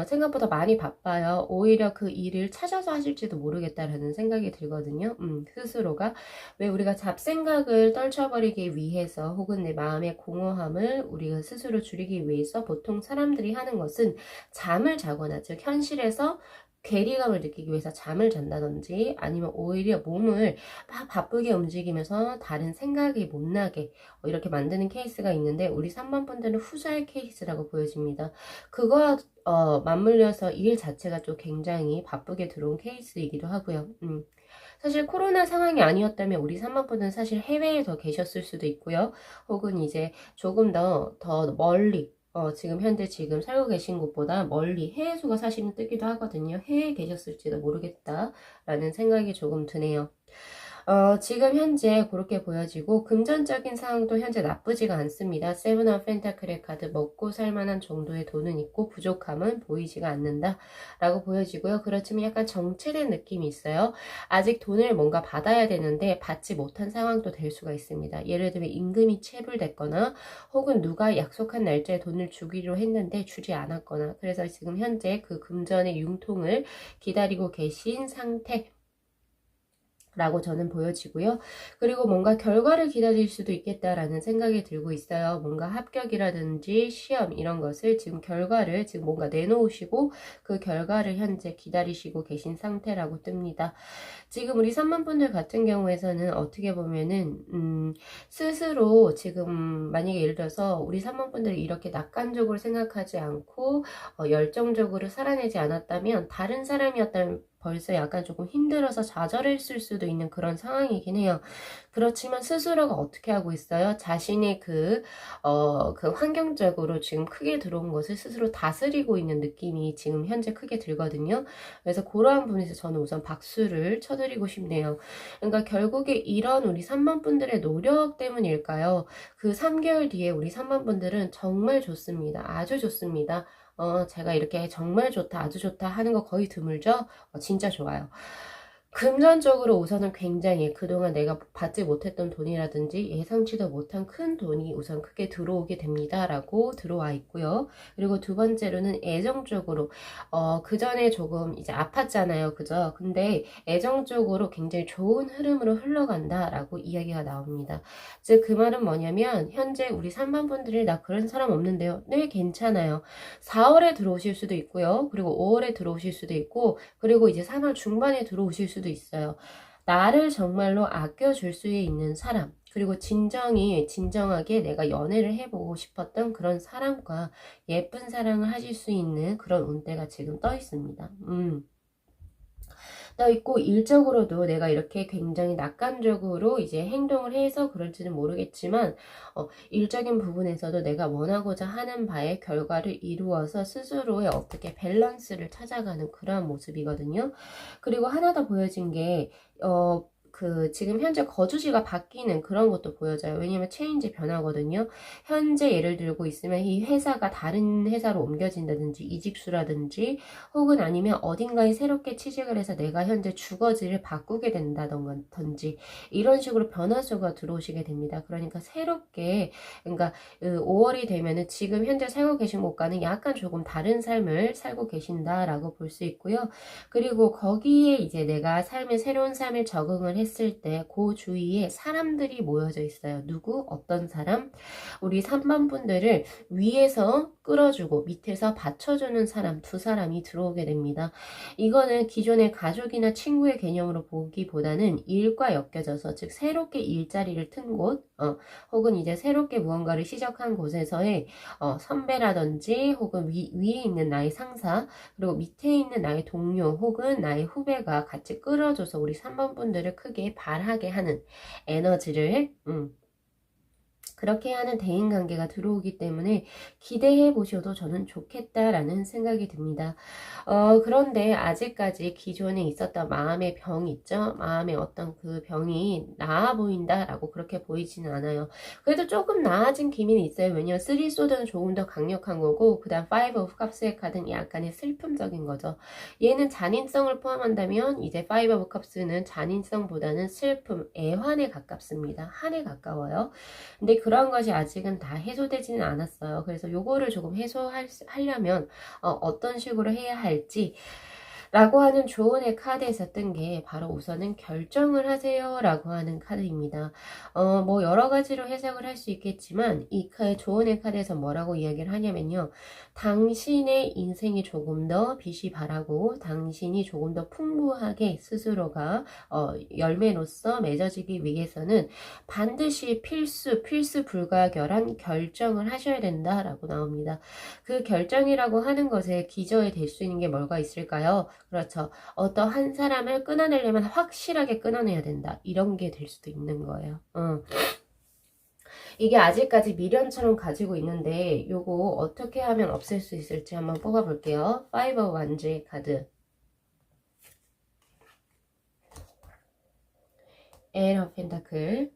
생각보다 많이 바빠요. 오히려 그 일을 찾아서 하실지도 모르겠다라는 생각이 들거든요. 스스로가. 왜 우리가 잡생각을 떨쳐버리기 위해서 혹은 내 마음의 공허함을 우리가 스스로 줄이기 위해서 보통 사람들이 하는 것은 잠을 자거나, 즉 현실에서 괴리감을 느끼기 위해서 잠을 잔다든지, 아니면 오히려 몸을 막 바쁘게 움직이면서 다른 생각이 못 나게 이렇게 만드는 케이스가 있는데, 우리 3번 분들은 후자의 케이스라고 보여집니다. 그거와 맞물려서 일 자체가 좀 굉장히 바쁘게 들어온 케이스이기도 하고요. 사실 코로나 상황이 아니었다면 우리 3번 분은 사실 해외에 더 계셨을 수도 있고요. 혹은 이제 조금 더 멀리, 지금 현재 지금 살고 계신 곳보다 멀리 해외수가 사실은 뜨기도 하거든요. 해외에 계셨을지도 모르겠다라는 생각이 조금 드네요. 지금 현재 그렇게 보여지고, 금전적인 상황도 현재 나쁘지가 않습니다. 세븐 오브 펜타클의 카드, 먹고 살만한 정도의 돈은 있고 부족함은 보이지가 않는다 라고 보여지고요. 그렇지만 약간 정체된 느낌이 있어요. 아직 돈을 뭔가 받아야 되는데 받지 못한 상황도 될 수가 있습니다. 예를 들면 임금이 체불됐거나, 혹은 누가 약속한 날짜에 돈을 주기로 했는데 주지 않았거나, 그래서 지금 현재 그 금전의 융통을 기다리고 계신 상태 라고 저는 보여지고요. 그리고 뭔가 결과를 기다릴 수도 있겠다라는 생각이 들고 있어요. 뭔가 합격이라든지 시험 이런 것을 지금 결과를 지금 뭔가 내놓으시고 그 결과를 현재 기다리시고 계신 상태라고 뜹니다. 지금 우리 3번 분들 같은 경우에서는 어떻게 보면은 스스로 지금 만약에 예를 들어서 우리 3번 분들이 이렇게 낙관적으로 생각하지 않고 열정적으로 살아내지 않았다면 다른 사람이었다면 벌써 약간 조금 힘들어서 좌절했을 수도 있는 그런 상황이긴 해요. 그렇지만 스스로가 어떻게 하고 있어요? 자신의 그 환경적으로 지금 크게 들어온 것을 스스로 다스리고 있는 느낌이 지금 현재 크게 들거든요. 그래서 그러한 부분에서 저는 우선 박수를 쳐드리고 싶네요. 그러니까 결국에 이런 우리 3번 분들의 노력 때문일까요? 그 3개월 뒤에 우리 3번 분들은 정말 좋습니다. 아주 좋습니다. 제가 이렇게 정말 좋다, 아주 좋다 하는 거 거의 드물죠? 진짜 좋아요. 금전적으로 우선은 굉장히 그동안 내가 받지 못했던 돈이라든지 예상치도 못한 큰 돈이 우선 크게 들어오게 됩니다. 라고 들어와 있고요. 그리고 두 번째로는 애정적으로, 그 전에 조금 이제 아팠잖아요. 그죠? 근데 애정적으로 굉장히 좋은 흐름으로 흘러간다. 라고 이야기가 나옵니다. 즉, 그 말은 뭐냐면, 현재 우리 3번 분들이 나 그런 사람 없는데요. 네, 괜찮아요. 4월에 들어오실 수도 있고요. 그리고 5월에 들어오실 수도 있고, 그리고 이제 3월 중반에 들어오실 수도 있어요. 나를 정말로 아껴줄 수 있는 사람, 그리고 진정하게 내가 연애를 해보고 싶었던 그런 사람과 예쁜 사랑을 하실 수 있는 그런 운대가 지금 떠 있습니다. 떠 있고 일적으로도 내가 이렇게 굉장히 낙관적으로 이제 행동을 해서 그럴지는 모르겠지만 일적인 부분에서도 내가 원하고자 하는 바의 결과를 이루어서 스스로의 어떻게 밸런스를 찾아가는 그러한 모습이거든요. 그리고 하나 더 보여진 게 지금 현재 거주지가 바뀌는 그런 것도 보여져요. 왜냐면 체인지 변화거든요. 현재 예를 들고 있으면 이 회사가 다른 회사로 옮겨진다든지 이직수라든지 혹은 아니면 어딘가에 새롭게 취직을 해서 내가 현재 주거지를 바꾸게 된다든지 이런 식으로 변화수가 들어오시게 됩니다. 그러니까 새롭게 그러니까 5월이 되면은 지금 현재 살고 계신 곳과는 약간 조금 다른 삶을 살고 계신다라고 볼 수 있고요. 그리고 거기에 이제 내가 새로운 삶에 적응을 했을 때 그 주위에 사람들이 모여져 있어요. 누구? 어떤 사람? 우리 3번 분들을 위에서 끌어주고 밑에서 받쳐주는 사람, 두 사람이 들어오게 됩니다. 이거는 기존의 가족이나 친구의 개념으로 보기보다는 일과 엮여져서 즉 새롭게 일자리를 튼 곳, 혹은 이제 새롭게 무언가를 시작한 곳에서의 선배라든지 혹은 위에 있는 나의 상사 그리고 밑에 있는 나의 동료 혹은 나의 후배가 같이 끌어줘서 우리 3번 분들을 크게 발하게 하는 에너지를 그렇게 하는 대인관계가 들어오기 때문에 기대해 보셔도 저는 좋겠다라는 생각이 듭니다. 그런데 아직까지 기존에 있었던 마음의 병 있죠? 마음의 어떤 그 병이 나아 보인다라고 그렇게 보이지는 않아요. 그래도 조금 나아진 기미는 있어요. 왜냐면 3소드는 조금 더 강력한 거고 그 다음 5 오브 컵스의 카드는 약간의 슬픔적인 거죠. 얘는 잔인성을 포함한다면 이제 5 오브 컵스는 잔인성보다는 슬픔, 애환에 가깝습니다. 한에 가까워요. 근데 그런 것이 아직은 다 해소되지는 않았어요. 그래서 요거를 조금 해소하려면 어떤 식으로 해야 할지 라고 하는 조언의 카드에서 뜬 게 바로 우선은 결정을 하세요 라고 하는 카드입니다. 뭐 여러 가지로 해석을 할 수 있겠지만 이 조언의 카드에서 뭐라고 이야기를 하냐면요. 당신의 인생이 조금 더 빛이 바라고 당신이 조금 더 풍부하게 스스로가 열매로서 맺어지기 위해서는 반드시 필수 불가결한 결정을 하셔야 된다라고 나옵니다. 그 결정이라고 하는 것에 기저에 될 수 있는 게 뭐가 있을까요? 그렇죠. 어떤 한 사람을 끊어내려면 확실하게 끊어내야 된다. 이런 게 될 수도 있는 거예요. 이게 아직까지 미련처럼 가지고 있는데 요거 어떻게 하면 없앨 수 있을지 한번 뽑아볼게요. 5 of Wands의 카드. Eight of Pentacle.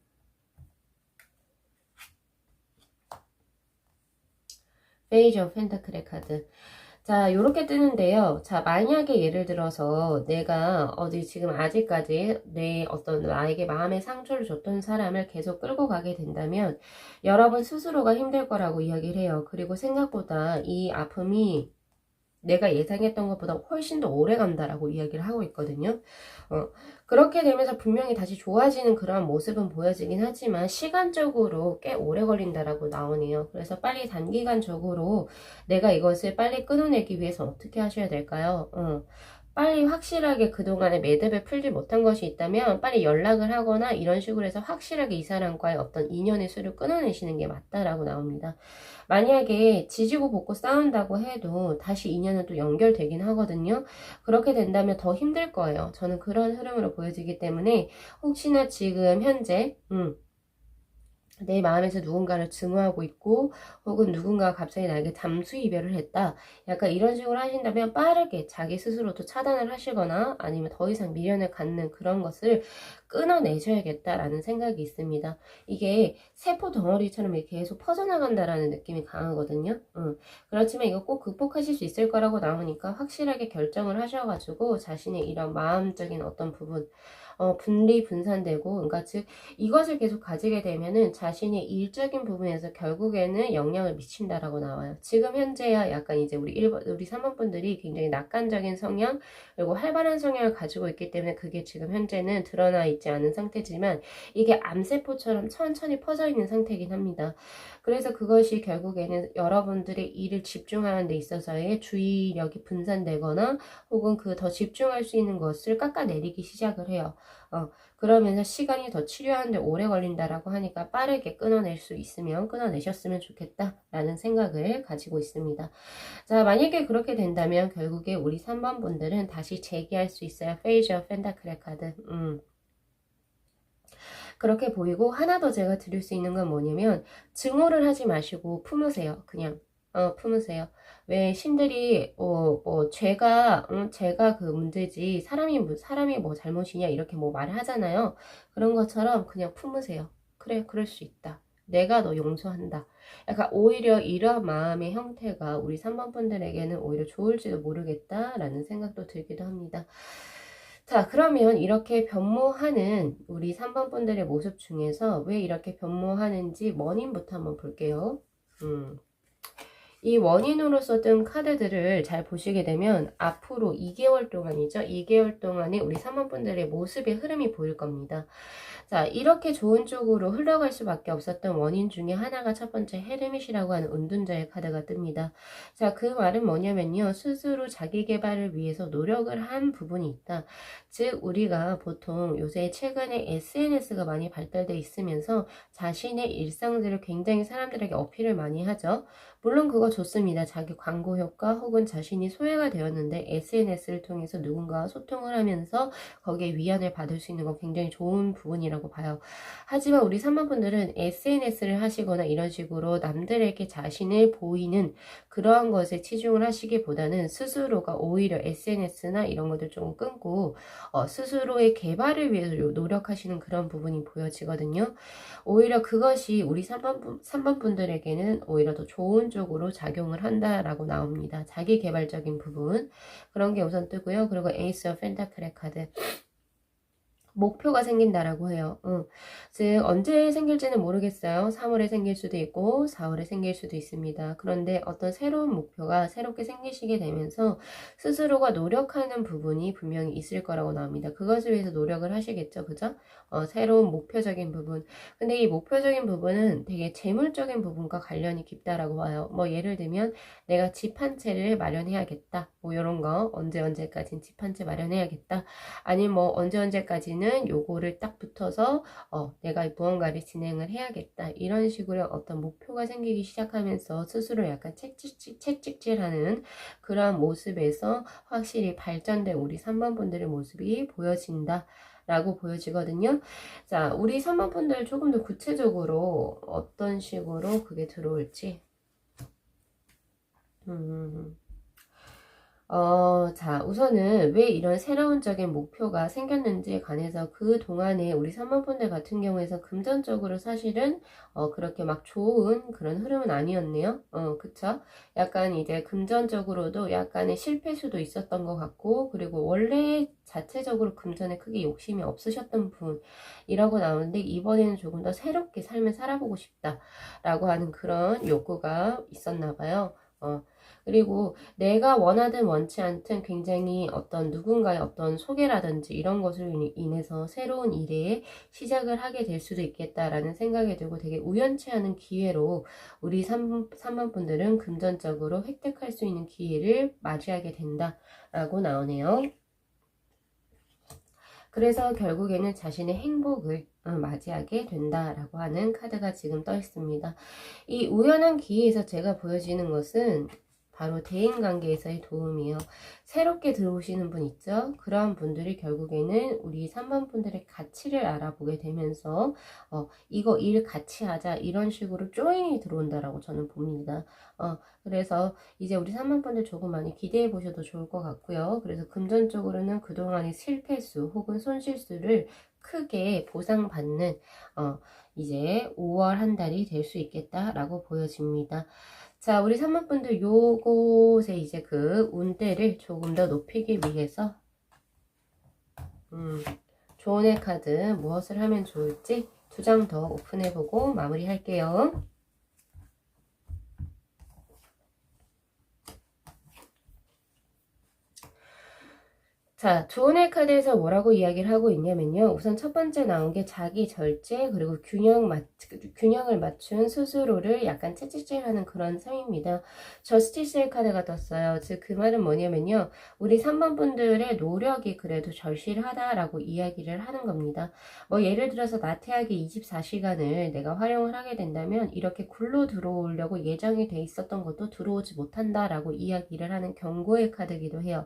Page of Pentacle의 카드. 자, 요렇게 뜨는데요. 자, 만약에 예를 들어서 내가 지금 아직까지 나에게 마음의 상처를 줬던 사람을 계속 끌고 가게 된다면 여러분 스스로가 힘들 거라고 이야기를 해요. 그리고 생각보다 이 아픔이 내가 예상했던 것보다 훨씬 더 오래 간다라고 이야기를 하고 있거든요. 그렇게 되면서 분명히 다시 좋아지는 그런 모습은 보여지긴 하지만 시간적으로 꽤 오래 걸린다라고 나오네요. 그래서 빨리 단기간적으로 내가 이것을 빨리 끊어내기 위해서 어떻게 하셔야 될까요? 빨리 확실하게 그동안에 매듭을 풀지 못한 것이 있다면 빨리 연락을 하거나 이런 식으로 해서 확실하게 이 사람과의 어떤 인연의 수를 끊어내시는 게 맞다라고 나옵니다. 만약에 지지고 볶고 싸운다고 해도 다시 인연은 또 연결되긴 하거든요. 그렇게 된다면 더 힘들 거예요. 저는 그런 흐름으로 보여지기 때문에 혹시나 지금 현재 내 마음에서 누군가를 증오하고 있고 혹은 누군가가 갑자기 나에게 잠수 이별을 했다. 약간 이런 식으로 하신다면 빠르게 자기 스스로도 차단을 하시거나 아니면 더 이상 미련을 갖는 그런 것을 끊어내셔야겠다라는 생각이 있습니다. 이게 세포 덩어리처럼 이렇게 계속 퍼져나간다라는 느낌이 강하거든요. 그렇지만 이거 꼭 극복하실 수 있을 거라고 나오니까 확실하게 결정을 하셔가지고 자신의 이런 마음적인 어떤 부분 분리 분산되고 그러니까 즉 이것을 계속 가지게 되면은 자신의 일적인 부분에서 결국에는 영향을 미친다라고 나와요. 지금 현재야 약간 이제 우리 3번 분들이 굉장히 낙관적인 성향 그리고 활발한 성향을 가지고 있기 때문에 그게 지금 현재는 드러나 있지 않은 상태지만 이게 암세포처럼 천천히 퍼져 있는 상태이긴 합니다. 그래서 그것이 결국에는 여러분들의 일을 집중하는 데 있어서의 주의력이 분산되거나 혹은 그 더 집중할 수 있는 것을 깎아내리기 시작을 해요. 그러면서 시간이 더 치료하는데 오래 걸린다라고 하니까 빠르게 끊어낼 수 있으면 끊어내셨으면 좋겠다라는 생각을 가지고 있습니다. 자, 만약에 그렇게 된다면 결국에 우리 3번 분들은 다시 재기할 수 있어요. 페이지 오브 펜타클의 카드. 그렇게 보이고 하나 더 제가 드릴 수 있는 건 뭐냐면 증오를 하지 마시고 품으세요. 그냥 품으세요. 왜 신들이 제가 그 문제지 사람이 뭐 잘못이냐 이렇게 뭐 말을 하잖아요. 그런 것처럼 그냥 품으세요. 그래 그럴 수 있다. 내가 너 용서한다. 약간 오히려 이런 마음의 형태가 우리 3번 분들에게는 오히려 좋을지도 모르겠다라는 생각도 들기도 합니다. 자, 그러면 이렇게 변모하는 우리 3번 분들의 모습 중에서 왜 이렇게 변모하는지 원인부터 한번 볼게요. 이 원인으로서 뜬 카드들을 잘 보시게 되면 앞으로 2개월 동안이죠. 2개월 동안에 우리 3번 분들의 모습의 흐름이 보일 겁니다. 자, 이렇게 좋은 쪽으로 흘러갈 수밖에 없었던 원인 중에 하나가 첫 번째 헤르밋이라고 하는 은둔자의 카드가 뜹니다. 자, 그 말은 뭐냐면요. 스스로 자기 개발을 위해서 노력을 한 부분이 있다. 즉, 우리가 보통 요새 최근에 SNS가 많이 발달돼 있으면서 자신의 일상들을 굉장히 사람들에게 어필을 많이 하죠. 물론 그거 좋습니다. 자기 광고 효과 혹은 자신이 소외가 되었는데 SNS를 통해서 누군가와 소통을 하면서 거기에 위안을 받을 수 있는 건 굉장히 좋은 부분이라고 봐요. 하지만 우리 3번 분들은 SNS를 하시거나 이런 식으로 남들에게 자신을 보이는 그러한 것에 치중을 하시기보다는 스스로가 오히려 SNS나 이런 것들 조금 끊고 스스로의 개발을 위해서 노력하시는 그런 부분이 보여지거든요. 오히려 그것이 우리 3번 분들에게는 오히려 더 좋은 쪽으로 작용을 한다라고 나옵니다. 자기 개발적인 부분 그런 게 우선 뜨고요. 그리고 에이스 오브 펜타클의 카드 목표가 생긴다라고 해요. 즉 언제 생길지는 모르겠어요. 3월에 생길 수도 있고 4월에 생길 수도 있습니다. 그런데 어떤 새로운 목표가 새롭게 생기시게 되면서 스스로가 노력하는 부분이 분명히 있을 거라고 나옵니다. 그것을 위해서 노력을 하시겠죠. 그죠? 새로운 목표적인 부분. 근데 이 목표적인 부분은 되게 재물적인 부분과 관련이 깊다라고 봐요. 뭐 예를 들면 내가 집 한 채를 마련해야겠다. 뭐 이런 거 언제까지는 집 한 채 마련해야겠다. 아니면 뭐 언제까지는 요거를 딱 붙어서 내가 무언가를 진행을 해야겠다. 이런 식으로 어떤 목표가 생기기 시작하면서 스스로 약간 채찍질하는 그런 모습에서 확실히 발전된 우리 3번 분들의 모습이 보여진다. 라고 보여지거든요. 자, 우리 3번 분들 조금 더 구체적으로 어떤 식으로 그게 들어올지. 자, 우선은 왜 이런 새로운적인 목표가 생겼는지에 관해서 그 동안에 우리 3번 분들 같은 경우에서 금전적으로 사실은 그렇게 막 좋은 그런 흐름은 아니었네요. 그쵸? 약간 이제 금전적으로도 약간의 실패수도 있었던 것 같고, 그리고 원래 자체적으로 금전에 크게 욕심이 없으셨던 분이라고 나오는데, 이번에는 조금 더 새롭게 삶을 살아보고 싶다라고 하는 그런 욕구가 있었나 봐요. 그리고 내가 원하든 원치 않든 굉장히 어떤 누군가의 어떤 소개라든지 이런 것으로 인해서 새로운 일에 시작을 하게 될 수도 있겠다라는 생각이 들고 되게 우연치 않은 기회로 우리 3번 분들은 금전적으로 획득할 수 있는 기회를 맞이하게 된다라고 나오네요. 그래서 결국에는 자신의 행복을 맞이하게 된다라고 하는 카드가 지금 떠 있습니다. 이 우연한 기회에서 제가 보여지는 것은 바로 대인관계에서의 도움이에요. 새롭게 들어오시는 분 있죠? 그러한 분들이 결국에는 우리 3번 분들의 가치를 알아보게 되면서 이거 일 같이 하자 이런 식으로 조인이 들어온다라고 저는 봅니다. 그래서 이제 우리 3번 분들 조금 많이 기대해 보셔도 좋을 것 같고요. 그래서 금전적으로는 그동안의 실패수 혹은 손실수를 크게 보상받는 이제 5월 한 달이 될 수 있겠다라고 보여집니다. 자, 우리 3번 분들 요곳에 이제 그 운대를 조금 더 높이기 위해서 조언의 카드 무엇을 하면 좋을지 2장 더 오픈해보고 마무리할게요. 자, 조언의 카드에서 뭐라고 이야기를 하고 있냐면요. 우선 첫 번째 나온 게 자기 절제 그리고 균형을 맞춘 스스로를 약간 채찍질하는 그런 상입니다. 저스티스의 카드가 떴어요. 즉 그 말은 뭐냐면요. 우리 3번 분들의 노력이 그래도 절실하다라고 이야기를 하는 겁니다. 뭐 예를 들어서 나태하게 24시간을 내가 활용을 하게 된다면 이렇게 굴러 들어오려고 예정이 돼 있었던 것도 들어오지 못한다라고 이야기를 하는 경고의 카드이기도 해요.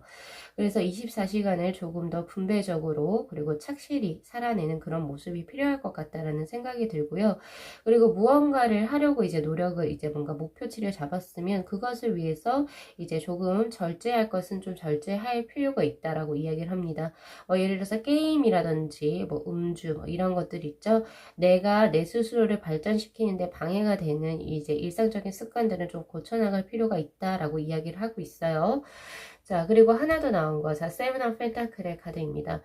그래서 24시간을 조금 더 분배적으로 그리고 착실히 살아내는 그런 모습이 필요할 것 같다라는 생각이 들고요. 그리고 무언가를 하려고 이제 노력을 이제 뭔가 목표치를 잡았으면 그것을 위해서 이제 조금 절제할 것은 좀 절제할 필요가 있다라고 이야기를 합니다. 예를 들어서 게임이라든지 뭐 음주 뭐 이런 것들 있죠. 내가 내 스스로를 발전시키는데 방해가 되는 이제 일상적인 습관들은 좀 고쳐나갈 필요가 있다라고 이야기를 하고 있어요. 자, 그리고 하나 더 나온 거. 자, 세븐 오브 펜타클의 카드입니다.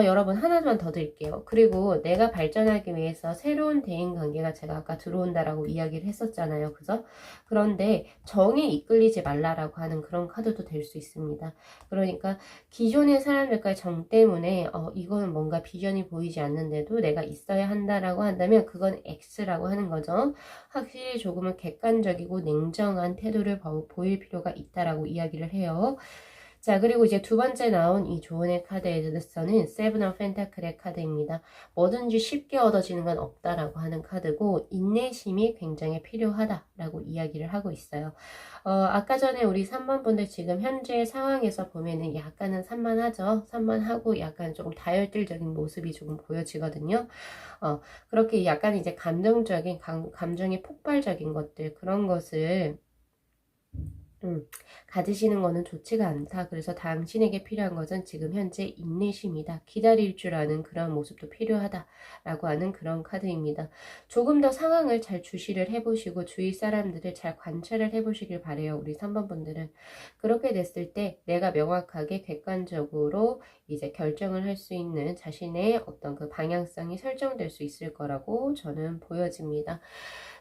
여러분 하나만 더 드릴게요. 그리고 내가 발전하기 위해서 새로운 대인 관계가 제가 아까 들어온다라고 이야기를 했었잖아요. 그죠? 그런데 정에 이끌리지 말라라고 하는 그런 카드도 될 수 있습니다. 그러니까 기존의 사람들과의 정 때문에 이거는 뭔가 비전이 보이지 않는데도 내가 있어야 한다라고 한다면 그건 X라고 하는 거죠. 확실히 조금은 객관적이고 냉정한 태도를 보일 필요가 있다라고 이야기를 해요. 자, 그리고 이제 두 번째 나온 이 조언의 카드에서는 세븐 오브 펜타클의 카드입니다. 뭐든지 쉽게 얻어지는 건 없다라고 하는 카드고 인내심이 굉장히 필요하다라고 이야기를 하고 있어요. 아까 전에 우리 3번 분들 지금 현재 상황에서 보면은 약간은 산만하죠. 산만하고 약간 조금 다혈질적인 모습이 조금 보여지거든요. 그렇게 약간 이제 감정적인 감정의 폭발적인 것들 그런 것을 가지시는 거는 좋지가 않다. 그래서 당신에게 필요한 것은 지금 현재 인내심이다. 기다릴 줄 아는 그런 모습도 필요하다라고 하는 그런 카드입니다. 조금 더 상황을 잘 주시를 해보시고 주위 사람들을 잘 관찰을 해보시길 바래요. 우리 3번 분들은. 그렇게 됐을 때 내가 명확하게 객관적으로 이제 결정을 할 수 있는 자신의 어떤 그 방향성이 설정될 수 있을 거라고 저는 보여집니다.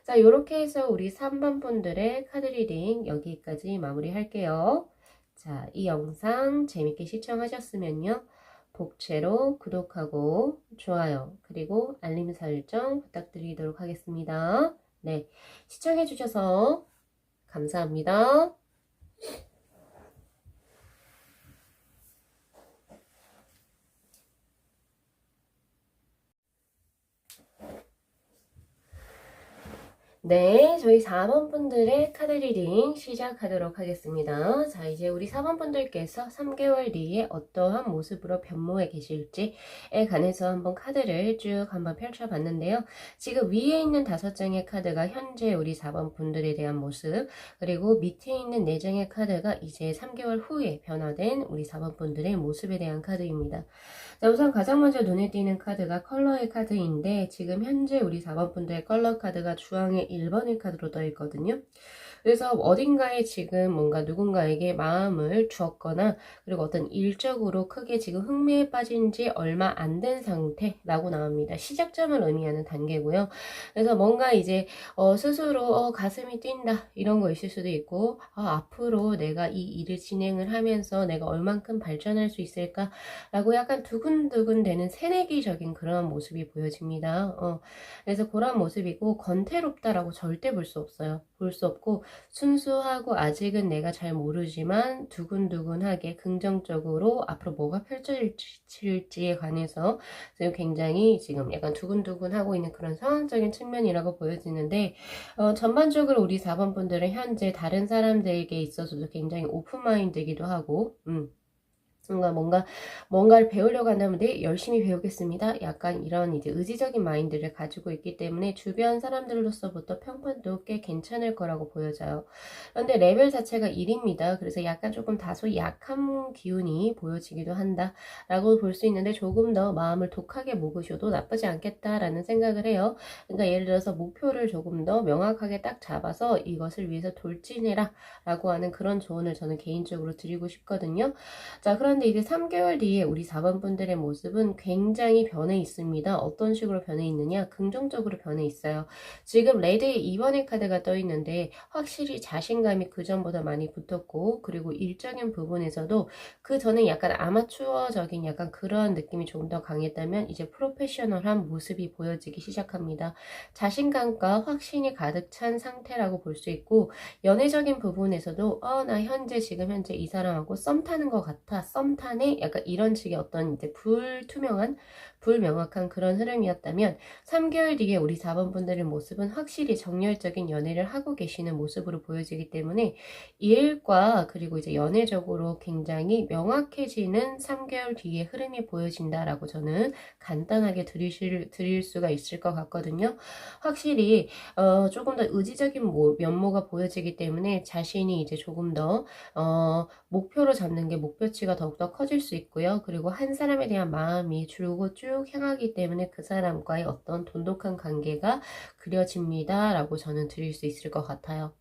자, 이렇게 해서 우리 3번 분들의 카드 리딩 여기까지 마무리 할게요. 자, 이 영상 재밌게 시청하셨으면요. 복채로 구독하고 좋아요 그리고 알림 설정 부탁드리도록 하겠습니다. 네, 시청해주셔서 감사합니다. 네, 저희 4번 분들의 카드 리딩 시작하도록 하겠습니다. 자, 이제 우리 4번 분들께서 3개월 뒤에 어떠한 모습으로 변모해 계실지에 관해서 한번 카드를 쭉 한번 펼쳐봤는데요. 지금 위에 있는 5장의 카드가 현재 우리 4번 분들에 대한 모습, 그리고 밑에 있는 4장의 카드가 이제 3개월 후에 변화된 우리 4번 분들의 모습에 대한 카드입니다. 자, 우선 가장 먼저 눈에 띄는 카드가 컬러의 카드인데 지금 현재 우리 4번 분들의 컬러 카드가 주황의 1번의 카드로 떠 있거든요. 그래서 어딘가에 지금 뭔가 누군가에게 마음을 주었거나 그리고 어떤 일적으로 크게 지금 흥미에 빠진 지 얼마 안 된 상태라고 나옵니다. 시작점을 의미하는 단계고요. 그래서 뭔가 이제 스스로 가슴이 뛴다 이런 거 있을 수도 있고, 앞으로 내가 이 일을 진행을 하면서 내가 얼만큼 발전할 수 있을까 라고 약간 두근두근 되는 새내기적인 그런 모습이 보여집니다. 그래서 그런 모습이고, 건태롭다라고 절대 볼 수 없어요. 볼 수 없고, 순수하고 아직은 내가 잘 모르지만 두근두근하게 긍정적으로 앞으로 뭐가 펼쳐질지에 관해서 지금 굉장히 지금 약간 두근두근하고 있는 그런 상황적인 측면이라고 보여지는데, 전반적으로 우리 4번 분들은 현재 다른 사람들에게 있어서도 굉장히 오픈마인드이기도 하고, 뭔가를 배우려고 한다면 네, 열심히 배우겠습니다. 약간 이런 이제 의지적인 마인드를 가지고 있기 때문에 주변 사람들로서부터 평판도 꽤 괜찮을 거라고 보여져요. 그런데 레벨 자체가 1입니다. 그래서 약간 조금 다소 약한 기운이 보여지기도 한다라고 볼 수 있는데, 조금 더 마음을 독하게 먹으셔도 나쁘지 않겠다라는 생각을 해요. 그러니까 예를 들어서 목표를 조금 더 명확하게 딱 잡아서 이것을 위해서 돌진해라 라고 하는 그런 조언을 저는 개인적으로 드리고 싶거든요. 자, 그런데 이제 3개월 뒤에 우리 4번 분들의 모습은 굉장히 변해 있습니다. 어떤 식으로 변해 있느냐? 긍정적으로 변해 있어요. 지금 레드의 2번의 카드가 떠 있는데, 확실히 자신감이 그 전보다 많이 붙었고, 그리고 일적인 부분에서도 그 전에 약간 아마추어적인 약간 그런 느낌이 조금 더 강했다면, 이제 프로페셔널한 모습이 보여지기 시작합니다. 자신감과 확신이 가득 찬 상태라고 볼 수 있고, 연애적인 부분에서도 나 지금 현재 이 사람하고 썸 타는 것 같아, 썸 타네, 약간 이런 식의 어떤 이제 불명확한 그런 흐름이었다면, 3개월 뒤에 우리 4번 분들의 모습은 확실히 정열적인 연애를 하고 계시는 모습으로 보여지기 때문에, 일과 그리고 이제 연애적으로 굉장히 명확해지는 3개월 뒤에 흐름이 보여진다라고 저는 간단하게 드릴 수가 있을 것 같거든요. 확실히 조금 더 의지적인 면모가 보여지기 때문에, 자신이 이제 조금 더 목표로 잡는 게 목표치가 더욱더 커질 수 있고요. 그리고 한 사람에 대한 마음이 줄고 쭉 향하기 때문에 그 사람과의 어떤 돈독한 관계가 그려집니다 라고 저는 드릴 수 있을 것 같아요.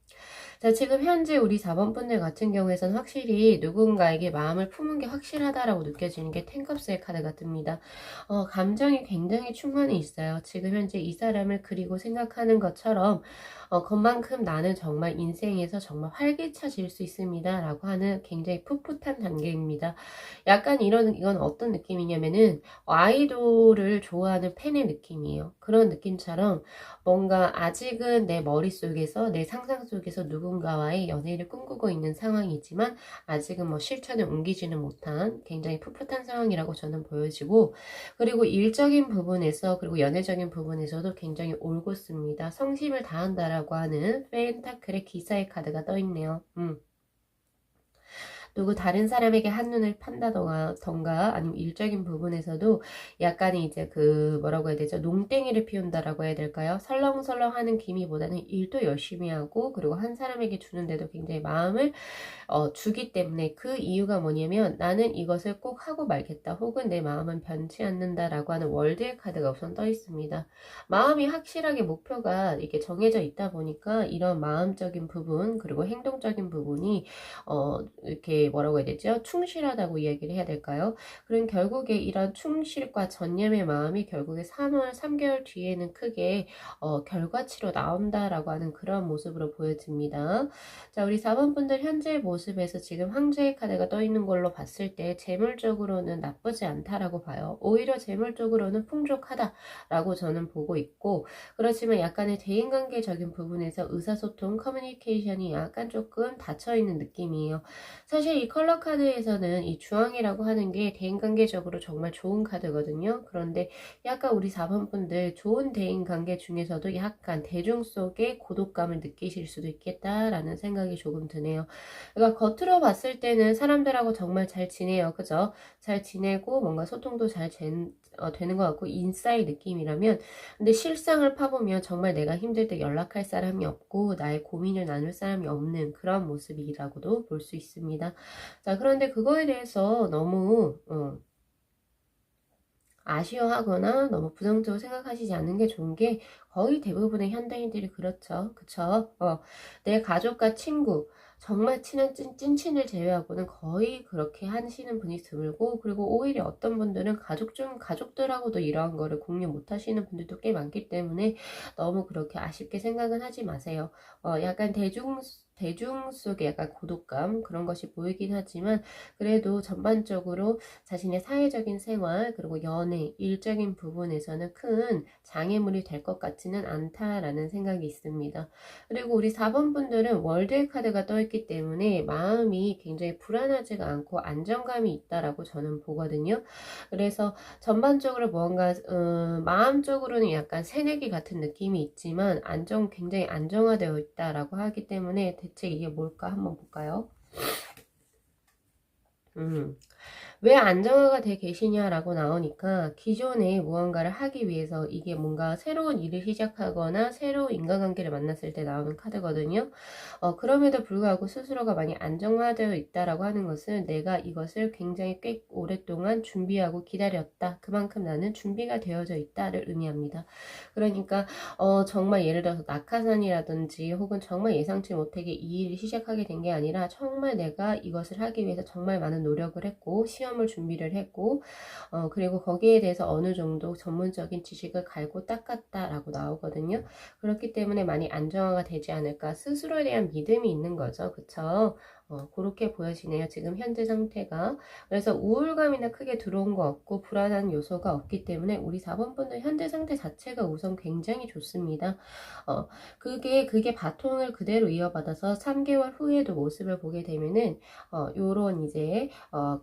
자, 지금 현재 우리 4번 분들 같은 경우에선 확실히 누군가에게 마음을 품은 게 확실하다라고 느껴지는 게 텐컵스의 카드가 뜹니다. 감정이 굉장히 충만해 있어요. 지금 현재 이 사람을 그리고 생각하는 것처럼 그만큼 나는 정말 인생에서 정말 활기차질 수 있습니다 라고 하는 굉장히 풋풋한 단계입니다. 약간 이건 어떤 느낌이냐면은, 아이돌을 좋아하는 팬의 느낌이에요. 그런 느낌처럼 뭔가 아직은 내 머릿속에서, 내 상상 속에서 누군가와의 연애를 꿈꾸고 있는 상황이지만, 아직은 뭐 실천에 옮기지는 못한 굉장히 풋풋한 상황이라고 저는 보여지고, 그리고 일적인 부분에서 그리고 연애적인 부분에서도 굉장히 올곧습니다. 성심을 다한다라고 하는 펜타클의 기사의 카드가 떠 있네요. 누구 다른 사람에게 한눈을 판다던가 아니면 일적인 부분에서도 약간의 이제 그 뭐라고 해야 되죠? 농땡이를 피운다라고 해야 될까요? 설렁설렁 하는 기미보다는 일도 열심히 하고, 그리고 한 사람에게 주는데도 굉장히 마음을 주기 때문에, 그 이유가 뭐냐면 나는 이것을 꼭 하고 말겠다, 혹은 내 마음은 변치 않는다라고 하는 월드의 카드가 우선 떠 있습니다. 마음이 확실하게 목표가 이렇게 정해져 있다 보니까 이런 마음적인 부분 그리고 행동적인 부분이 이렇게 뭐라고 해야 되죠? 충실하다고 이야기를 해야 될까요? 그럼 결국에 이런 충실과 전념의 마음이 결국에 3개월 뒤에는 크게 결과치로 나온다라고 하는 그런 모습으로 보여집니다. 자, 우리 4번 분들 현재의 모습에서 지금 황제의 카드가 떠 있는 걸로 봤을 때 재물적으로는 나쁘지 않다라고 봐요. 오히려 재물적으로는 풍족하다라고 저는 보고 있고, 그렇지만 약간의 대인관계적인 부분에서 의사소통, 커뮤니케이션이 약간 조금 닫혀있는 느낌이에요. 사실 이 컬러 카드에서는 이 주황이라고 하는 게 대인관계적으로 정말 좋은 카드거든요. 그런데 약간 우리 4번 분들 좋은 대인관계 중에서도 약간 대중 속의 고독감을 느끼실 수도 있겠다라는 생각이 조금 드네요. 그러니까 겉으로 봤을 때는 사람들하고 정말 잘 지내요. 그죠? 잘 지내고 뭔가 소통도 되는 것 같고 인싸의 느낌이라면, 근데 실상을 파보면 정말 내가 힘들 때 연락할 사람이 없고 나의 고민을 나눌 사람이 없는 그런 모습이라고도 볼 수 있습니다. 자, 그런데 그거에 대해서 너무 아쉬워하거나 너무 부정적으로 생각하시지 않는 게 좋은 게 거의 대부분의 현대인들이 그렇죠. 그쵸? 내 가족과 친구, 정말 친한 찐친을 제외하고는 거의 그렇게 하시는 분이 드물고, 그리고 오히려 어떤 분들은 가족들하고도 이러한 거를 공유 못 하시는 분들도 꽤 많기 때문에 너무 그렇게 아쉽게 생각은 하지 마세요. 약간 대중 속에 약간 고독감 그런 것이 보이긴 하지만 그래도 전반적으로 자신의 사회적인 생활 그리고 연애, 일적인 부분에서는 큰 장애물이 될 것 같지는 않다라는 생각이 있습니다. 그리고 우리 4번 분들은 월드의 카드가 떠 있기 때문에 마음이 굉장히 불안하지가 않고 안정감이 있다라고 저는 보거든요. 그래서 전반적으로 뭔가 마음적으로는 약간 새내기 같은 느낌이 있지만 굉장히 안정화되어 있다라고 하기 때문에 대체 이게 뭘까 한번 볼까요? 왜 안정화가 돼 계시냐라고 나오니까 기존에 무언가를 하기 위해서 이게 뭔가 새로운 일을 시작하거나 새로운 인간관계를 만났을 때 나오는 카드거든요. 그럼에도 불구하고 스스로가 많이 안정화되어 있다라고 하는 것은 내가 이것을 굉장히 꽤 오랫동안 준비하고 기다렸다. 그만큼 나는 준비가 되어져 있다를 의미합니다. 그러니까 정말 예를 들어서 낙하산이라든지 혹은 정말 예상치 못하게 이 일을 시작하게 된 게 아니라 정말 내가 이것을 하기 위해서 정말 많은 노력을 했고 시험을 준비를 했고 그리고 거기에 대해서 어느 정도 전문적인 지식을 갈고 닦았다라고 나오거든요. 그렇기 때문에 많이 안정화가 되지 않을까 스스로에 대한 믿음이 있는 거죠. 그쵸? 그렇게 보여지네요. 지금 현재 상태가. 그래서 우울감이나 크게 들어온 거 없고 불안한 요소가 없기 때문에 우리 4번 분들 현재 상태 자체가 우선 굉장히 좋습니다. 그게 바통을 그대로 이어받아서 3개월 후에도 모습을 보게 되면은 요런 이제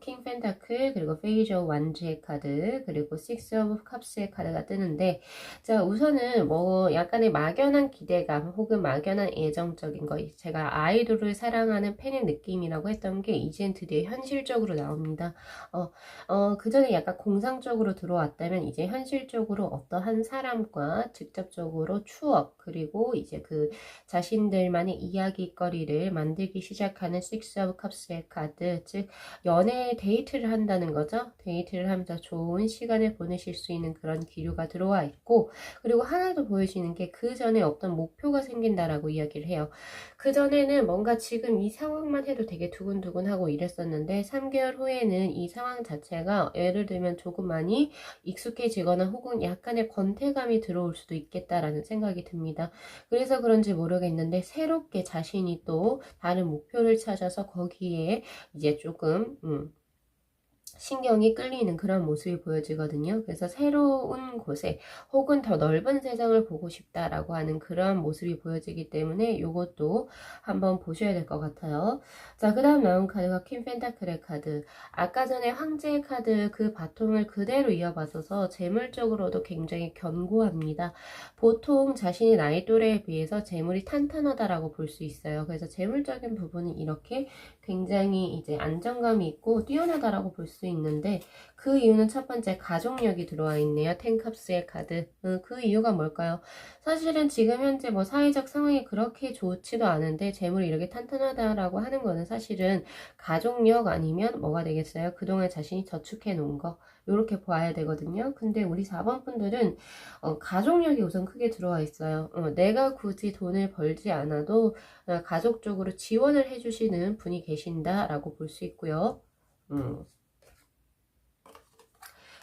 킹 펜타클 그리고 페이저 완주의 카드 그리고 식스 오브 컵스의 카드가 뜨는데 자 우선은 뭐 약간의 막연한 기대감 혹은 막연한 애정적인 거 제가 아이돌을 사랑하는 팬의 느낌이라고 했던 게 이젠 드디어 현실적으로 나옵니다. 그 전에 약간 공상적으로 들어왔다면 이제 현실적으로 어떠한 사람과 직접적으로 추억 그리고 이제 그 자신들만의 이야기거리를 만들기 시작하는 식스 오브 컵스의 카드 즉 연애 데이트를 한다는 거죠. 데이트를 하면서 좋은 시간을 보내실 수 있는 그런 기류가 들어와 있고 그리고 하나 더 보여지는 게 그 전에 어떤 목표가 생긴다라고 이야기를 해요. 그 전에는 뭔가 지금 이 상황만 해도 되게 두근두근하고 이랬었는데 3개월 후에는 이 상황 자체가 예를 들면 조금 많이 익숙해지거나 혹은 약간의 권태감이 들어올 수도 있겠다라는 생각이 듭니다. 그래서 그런지 모르겠는데 새롭게 자신이 또 다른 목표를 찾아서 거기에 이제 조금 신경이 끌리는 그런 모습이 보여지거든요. 그래서 새로운 곳에 혹은 더 넓은 세상을 보고 싶다라고 하는 그런 모습이 보여지기 때문에 이것도 한번 보셔야 될 것 같아요. 자, 그 다음 나온 카드가 퀸 펜타클의 카드. 아까 전에 황제의 카드 그 바통을 그대로 이어받아서 재물적으로도 굉장히 견고합니다. 보통 자신의 나이 또래에 비해서 재물이 탄탄하다라고 볼 수 있어요. 그래서 재물적인 부분은 이렇게 굉장히 이제 안정감이 있고 뛰어나다라고 볼 수 있는데 그 이유는 첫 번째 가족력이 들어와 있네요. 텐캅스의 카드. 그 이유가 뭘까요? 사실은 지금 현재 뭐 사회적 상황이 그렇게 좋지도 않은데 재물이 이렇게 탄탄하다라고 하는 거는 사실은 가족력 아니면 뭐가 되겠어요? 그동안 자신이 저축해 놓은 거 이렇게 봐야 되거든요. 근데 우리 4번 분들은 가족력이 우선 크게 들어와 있어요. 내가 굳이 돈을 벌지 않아도 가족적으로 지원을 해주시는 분이 계신다라고 볼 수 있고요.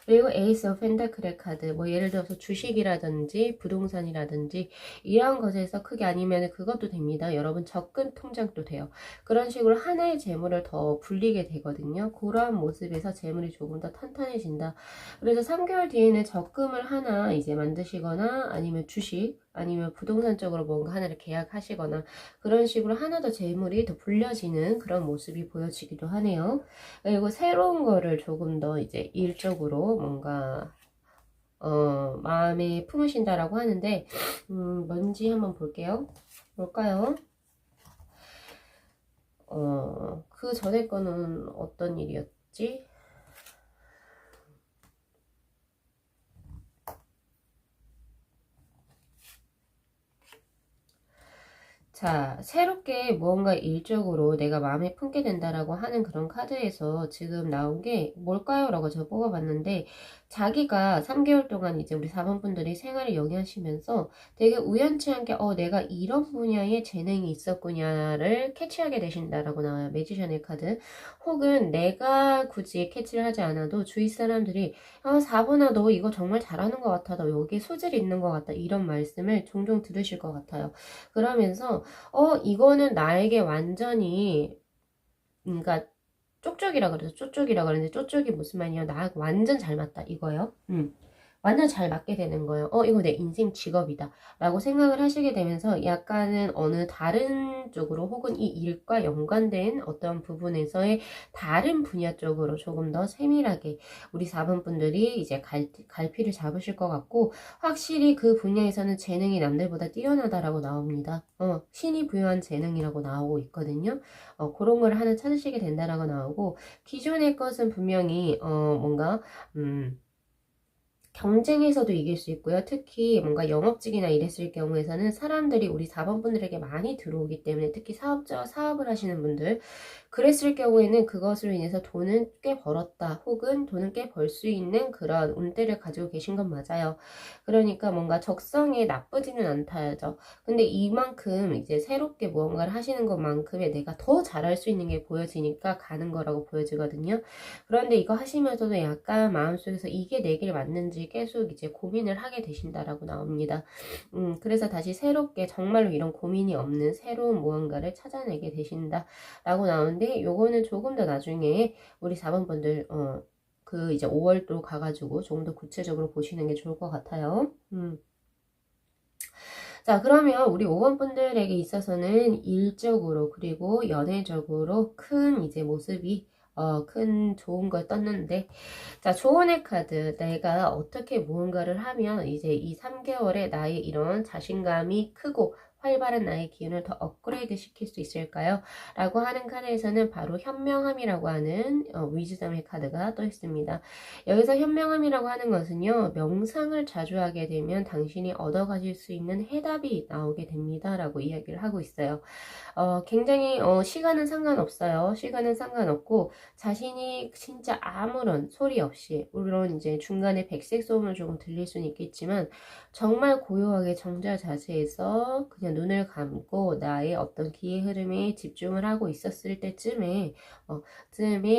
그리고 에이스 오브 펜타클의 카드 뭐 예를 들어서 주식이라든지 부동산이라든지 이러한 것에서 크게 아니면 그것도 됩니다. 여러분 적금 통장도 돼요. 그런 식으로 하나의 재물을 더 불리게 되거든요. 그러한 모습에서 재물이 조금 더 탄탄해진다. 그래서 3개월 뒤에는 적금을 하나 이제 만드시거나 아니면 주식 아니면 부동산 쪽으로 뭔가 하나를 계약하시거나 그런 식으로 하나 더 재물이 더 불려지는 그런 모습이 보여지기도 하네요. 그리고 새로운 거를 조금 더 이제 일적으로 뭔가 마음에 품으신다라고 하는데 뭔지 한번 볼게요. 뭘까요? 그 전에 거는 어떤 일이었지? 자, 새롭게 무언가 일적으로 내가 마음에 품게 된다라고 하는 그런 카드에서 지금 나온 게 뭘까요? 라고 제가 뽑아봤는데, 자기가 3개월 동안 이제 우리 4번 분들이 생활을 영위하시면서 되게 우연치 않게 내가 이런 분야에 재능이 있었구나를 캐치하게 되신다라고 나와요. 매지션의 카드. 혹은 내가 굳이 캐치를 하지 않아도 주위 사람들이 4번아 너 이거 정말 잘하는 것 같아. 너 여기 소질이 있는 것 같다. 이런 말씀을 종종 들으실 것 같아요. 그러면서 이거는 나에게 완전히, 그러니까 쪽쪽이라 그러죠. 쪽쪽이라 그러는데 쪽쪽이 무슨 말이냐. 나 완전 잘 맞다 이거요. 완전 잘 맞게 되는 거예요. 이거 내 인생 직업이다 라고 생각을 하시게 되면서 약간은 어느 다른 쪽으로 혹은 이 일과 연관된 어떤 부분에서의 다른 분야 쪽으로 조금 더 세밀하게 우리 4번 분들이 이제 갈피를 잡으실 것 같고, 확실히 그 분야에서는 재능이 남들보다 뛰어나다라고 나옵니다. 신이 부여한 재능이라고 나오고 있거든요. 그런 걸 하나 찾으시게 된다라고 나오고, 기존의 것은 분명히 뭔가 경쟁에서도 이길 수 있고요. 특히 뭔가 영업직이나 이랬을 경우에서는 사람들이 우리 4번 분들에게 많이 들어오기 때문에, 특히 사업을 하시는 분들, 그랬을 경우에는 그것으로 인해서 돈은 꽤 벌었다, 혹은 돈은 꽤 벌 수 있는 그런 운대를 가지고 계신 건 맞아요. 그러니까 뭔가 적성에 나쁘지는 않다죠. 근데 이만큼 이제 새롭게 무언가를 하시는 것만큼의 내가 더 잘할 수 있는 게 보여지니까 가는 거라고 보여지거든요. 그런데 이거 하시면서도 약간 마음속에서 이게 내 길 맞는지 계속 이제 고민을 하게 되신다라고 나옵니다. 그래서 다시 새롭게 정말로 이런 고민이 없는 새로운 무언가를 찾아내게 되신다라고 나오는데, 요거는 조금 더 나중에 우리 4번 분들 그 이제 5월도 가가지고 조금 더 구체적으로 보시는 게 좋을 것 같아요. 자, 그러면 우리 5번 분들에게 있어서는 일적으로 그리고 연애적으로 큰 이제 모습이 큰 좋은 걸 떴는데, 자, 조언의 카드. 내가 어떻게 무언가를 하면 이제 이 3개월에 나의 이런 자신감이 크고 활발한 나의 기운을 더 업그레이드 시킬 수 있을까요? 라고 하는 카드에서는 바로 현명함이라고 하는 위즈덤의 카드가 또 있습니다. 여기서 현명함이라고 하는 것은요, 명상을 자주 하게 되면 당신이 얻어가실 수 있는 해답이 나오게 됩니다. 라고 이야기를 하고 있어요. 굉장히 시간은 상관없어요. 시간은 상관없고 자신이 진짜 아무런 소리 없이, 물론 이제 중간에 백색 소음을 조금 들릴 수는 있겠지만 정말 고요하게 정자 자세에서 그냥 눈을 감고 나의 어떤 기의 흐름에 집중을 하고 있었을 때쯤에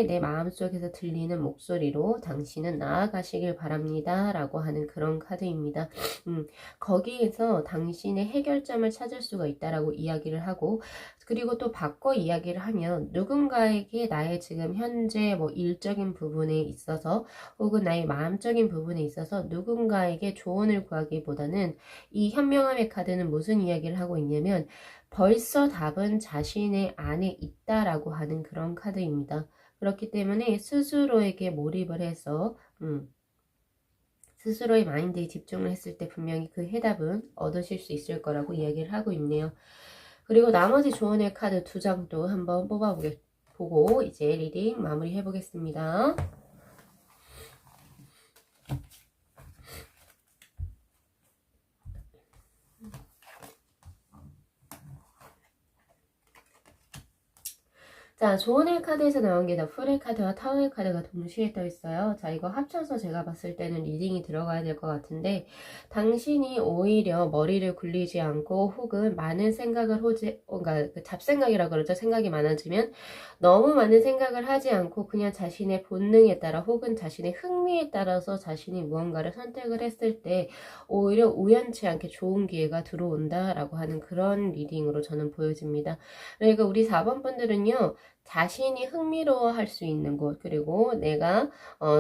내 마음속에서 들리는 목소리로 당신은 나아가시길 바랍니다 라고 하는 그런 카드입니다. 거기에서 당신의 해결점을 찾을 수가 있다라고 이야기를 하고, 그리고 또 바꿔 이야기를 하면 누군가에게 나의 지금 현재 뭐 일적인 부분에 있어서 혹은 나의 마음적인 부분에 있어서 누군가에게 조언을 구하기보다는, 이 현명함의 카드는 무슨 이야기를 하고 있냐면 벌써 답은 자신의 안에 있다라고 하는 그런 카드입니다. 그렇기 때문에 스스로에게 몰입을 해서 스스로의 마인드에 집중을 했을 때 분명히 그 해답은 얻으실 수 있을 거라고 이야기를 하고 있네요. 그리고 나머지 조언의 카드 2장도 한번 보고 이제 리딩 마무리 해보겠습니다. 자, 조언의 카드에서 나온 게 풀의 카드와 타워의 카드가 동시에 떠 있어요. 자, 이거 합쳐서 제가 봤을 때는 리딩이 들어가야 될 것 같은데, 당신이 오히려 머리를 굴리지 않고 혹은 많은 생각을 그러니까 그 잡생각이라고 그러죠. 생각이 많아지면 너무 많은 생각을 하지 않고 그냥 자신의 본능에 따라 혹은 자신의 흥미에 따라서 자신이 무언가를 선택을 했을 때 오히려 우연치 않게 좋은 기회가 들어온다라고 하는 그런 리딩으로 저는 보여집니다. 그러니까 우리 4번 분들은요, 자신이 흥미로워할 수 있는 곳, 그리고 내가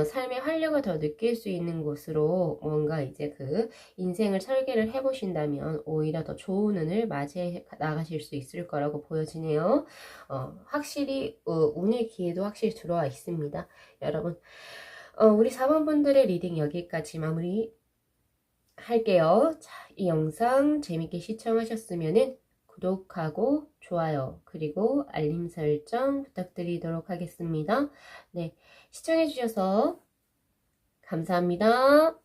삶의 활력을 더 느낄 수 있는 곳으로 뭔가 이제 그 인생을 설계를 해보신다면 오히려 더 좋은 운을 맞이해 나가실 수 있을 거라고 보여지네요. 확실히 운의 기회도 확실히 들어와 있습니다. 여러분, 우리 4번 분들의 리딩 여기까지 마무리 할게요. 자, 이 영상 재밌게 시청하셨으면은 구독하고 좋아요 그리고 알림 설정 부탁드리도록 하겠습니다. 네, 시청해주셔서 감사합니다.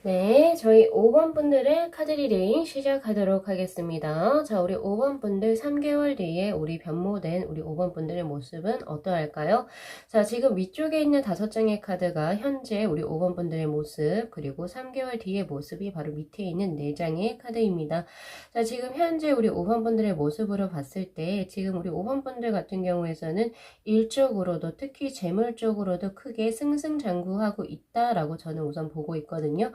네, 저희 5번 분들의 카드 리딩 시작하도록 하겠습니다. 자, 우리 5번 분들 3개월 뒤에 우리 변모된 우리 5번 분들의 모습은 어떠할까요? 자, 지금 위쪽에 있는 5장의 카드가 현재 우리 5번 분들의 모습, 그리고 3개월 뒤의 모습이 바로 밑에 있는 4장의 카드입니다. 자, 지금 현재 우리 5번 분들의 모습으로 봤을 때 지금 우리 5번 분들 같은 경우에서는 일적으로도 특히 재물적으로도 크게 승승장구하고 있다라고 저는 우선 보고 있거든요.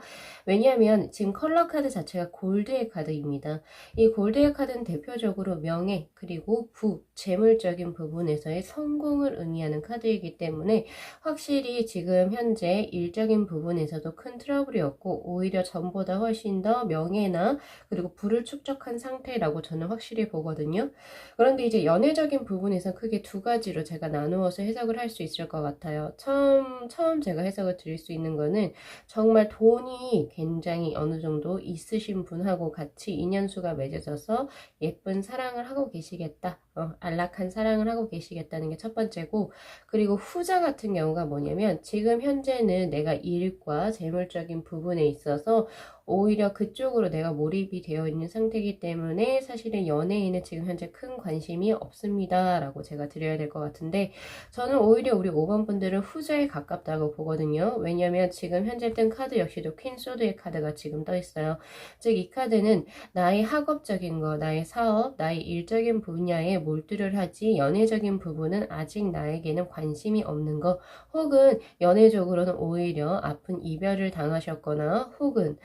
왜냐하면 지금 컬러 카드 자체가 골드의 카드입니다. 이 골드의 카드는 대표적으로 명예 그리고 부, 재물적인 부분에서의 성공을 의미하는 카드이기 때문에 확실히 지금 현재 일적인 부분에서도 큰 트러블이 없고 오히려 전보다 훨씬 더 명예나 그리고 부를 축적한 상태라고 저는 확실히 보거든요. 그런데 이제 연애적인 부분에서 크게 두 가지로 제가 나누어서 해석을 할 수 있을 것 같아요. 처음 제가 해석을 드릴 수 있는 거는 정말 돈이 굉장히 어느 정도 있으신 분하고 같이 인연수가 맺어져서 예쁜 사랑을 하고 계시겠다. 안락한 사랑을 하고 계시겠다는 게 첫 번째고, 그리고 후자 같은 경우가 뭐냐면 지금 현재는 내가 일과 재물적인 부분에 있어서 오히려 그쪽으로 내가 몰입이 되어 있는 상태이기 때문에 사실은 연애에는 지금 현재 큰 관심이 없습니다 라고 제가 드려야 될 것 같은데, 저는 오히려 우리 5번 분들은 후자에 가깝다고 보거든요. 왜냐면 지금 현재 뜬 카드 역시도 퀸 소드의 카드가 지금 떠 있어요. 즉 이 카드는 나의 학업적인 거, 나의 사업, 나의 일적인 분야에 몰두를 하지 연애적인 부분은 아직 나에게는 관심이 없는 거, 혹은 연애적으로는 오히려 아픈 이별을 당하셨거나 혹은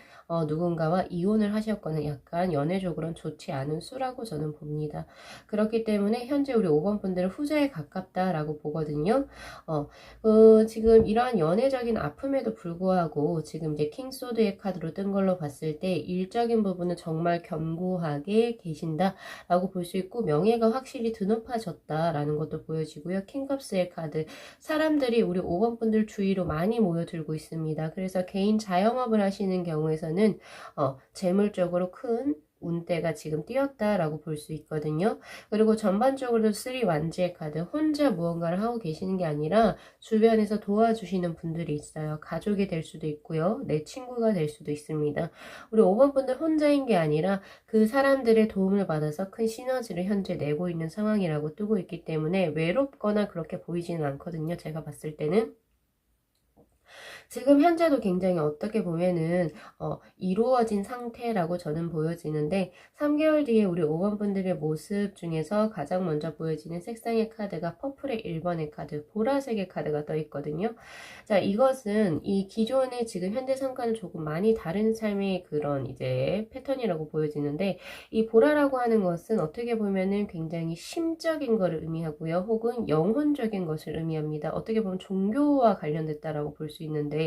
누군가와 이혼을 하셨거나 약간 연애적으로는 좋지 않은 수라고 저는 봅니다. 그렇기 때문에 현재 우리 5번 분들은 후자에 가깝다라고 보거든요. 지금 이러한 연애적인 아픔에도 불구하고 지금 이제 킹소드의 카드로 뜬 걸로 봤을 때 일적인 부분은 정말 견고하게 계신다라고 볼 수 있고 명예가 확실히 드높아졌다라는 것도 보여지고요. 킹컵스의 카드, 사람들이 우리 5번 분들 주위로 많이 모여들고 있습니다. 그래서 개인 자영업을 하시는 경우에서는 재물적으로 큰 운대가 지금 띄었다라고 볼 수 있거든요. 그리고 전반적으로 3 완지의 카드, 혼자 무언가를 하고 계시는 게 아니라 주변에서 도와주시는 분들이 있어요. 가족이 될 수도 있고요. 내 친구가 될 수도 있습니다. 우리 5번 분들 혼자인 게 아니라 그 사람들의 도움을 받아서 큰 시너지를 현재 내고 있는 상황이라고 뜨고 있기 때문에 외롭거나 그렇게 보이지는 않거든요. 제가 봤을 때는. 지금 현재도 굉장히 어떻게 보면은 이루어진 상태라고 저는 보여지는데 3개월 뒤에 우리 5번 분들의 모습 중에서 가장 먼저 보여지는 색상의 카드가 퍼플의 1번의 카드, 보라색의 카드가 떠 있거든요. 자, 이것은 이 기존의 지금 현재 상과는 조금 많이 다른 삶의 그런 이제 패턴이라고 보여지는데, 이 보라라고 하는 것은 어떻게 보면은 굉장히 심적인 것을 의미하고요. 혹은 영혼적인 것을 의미합니다. 어떻게 보면 종교와 관련됐다라고 볼 수 있는데,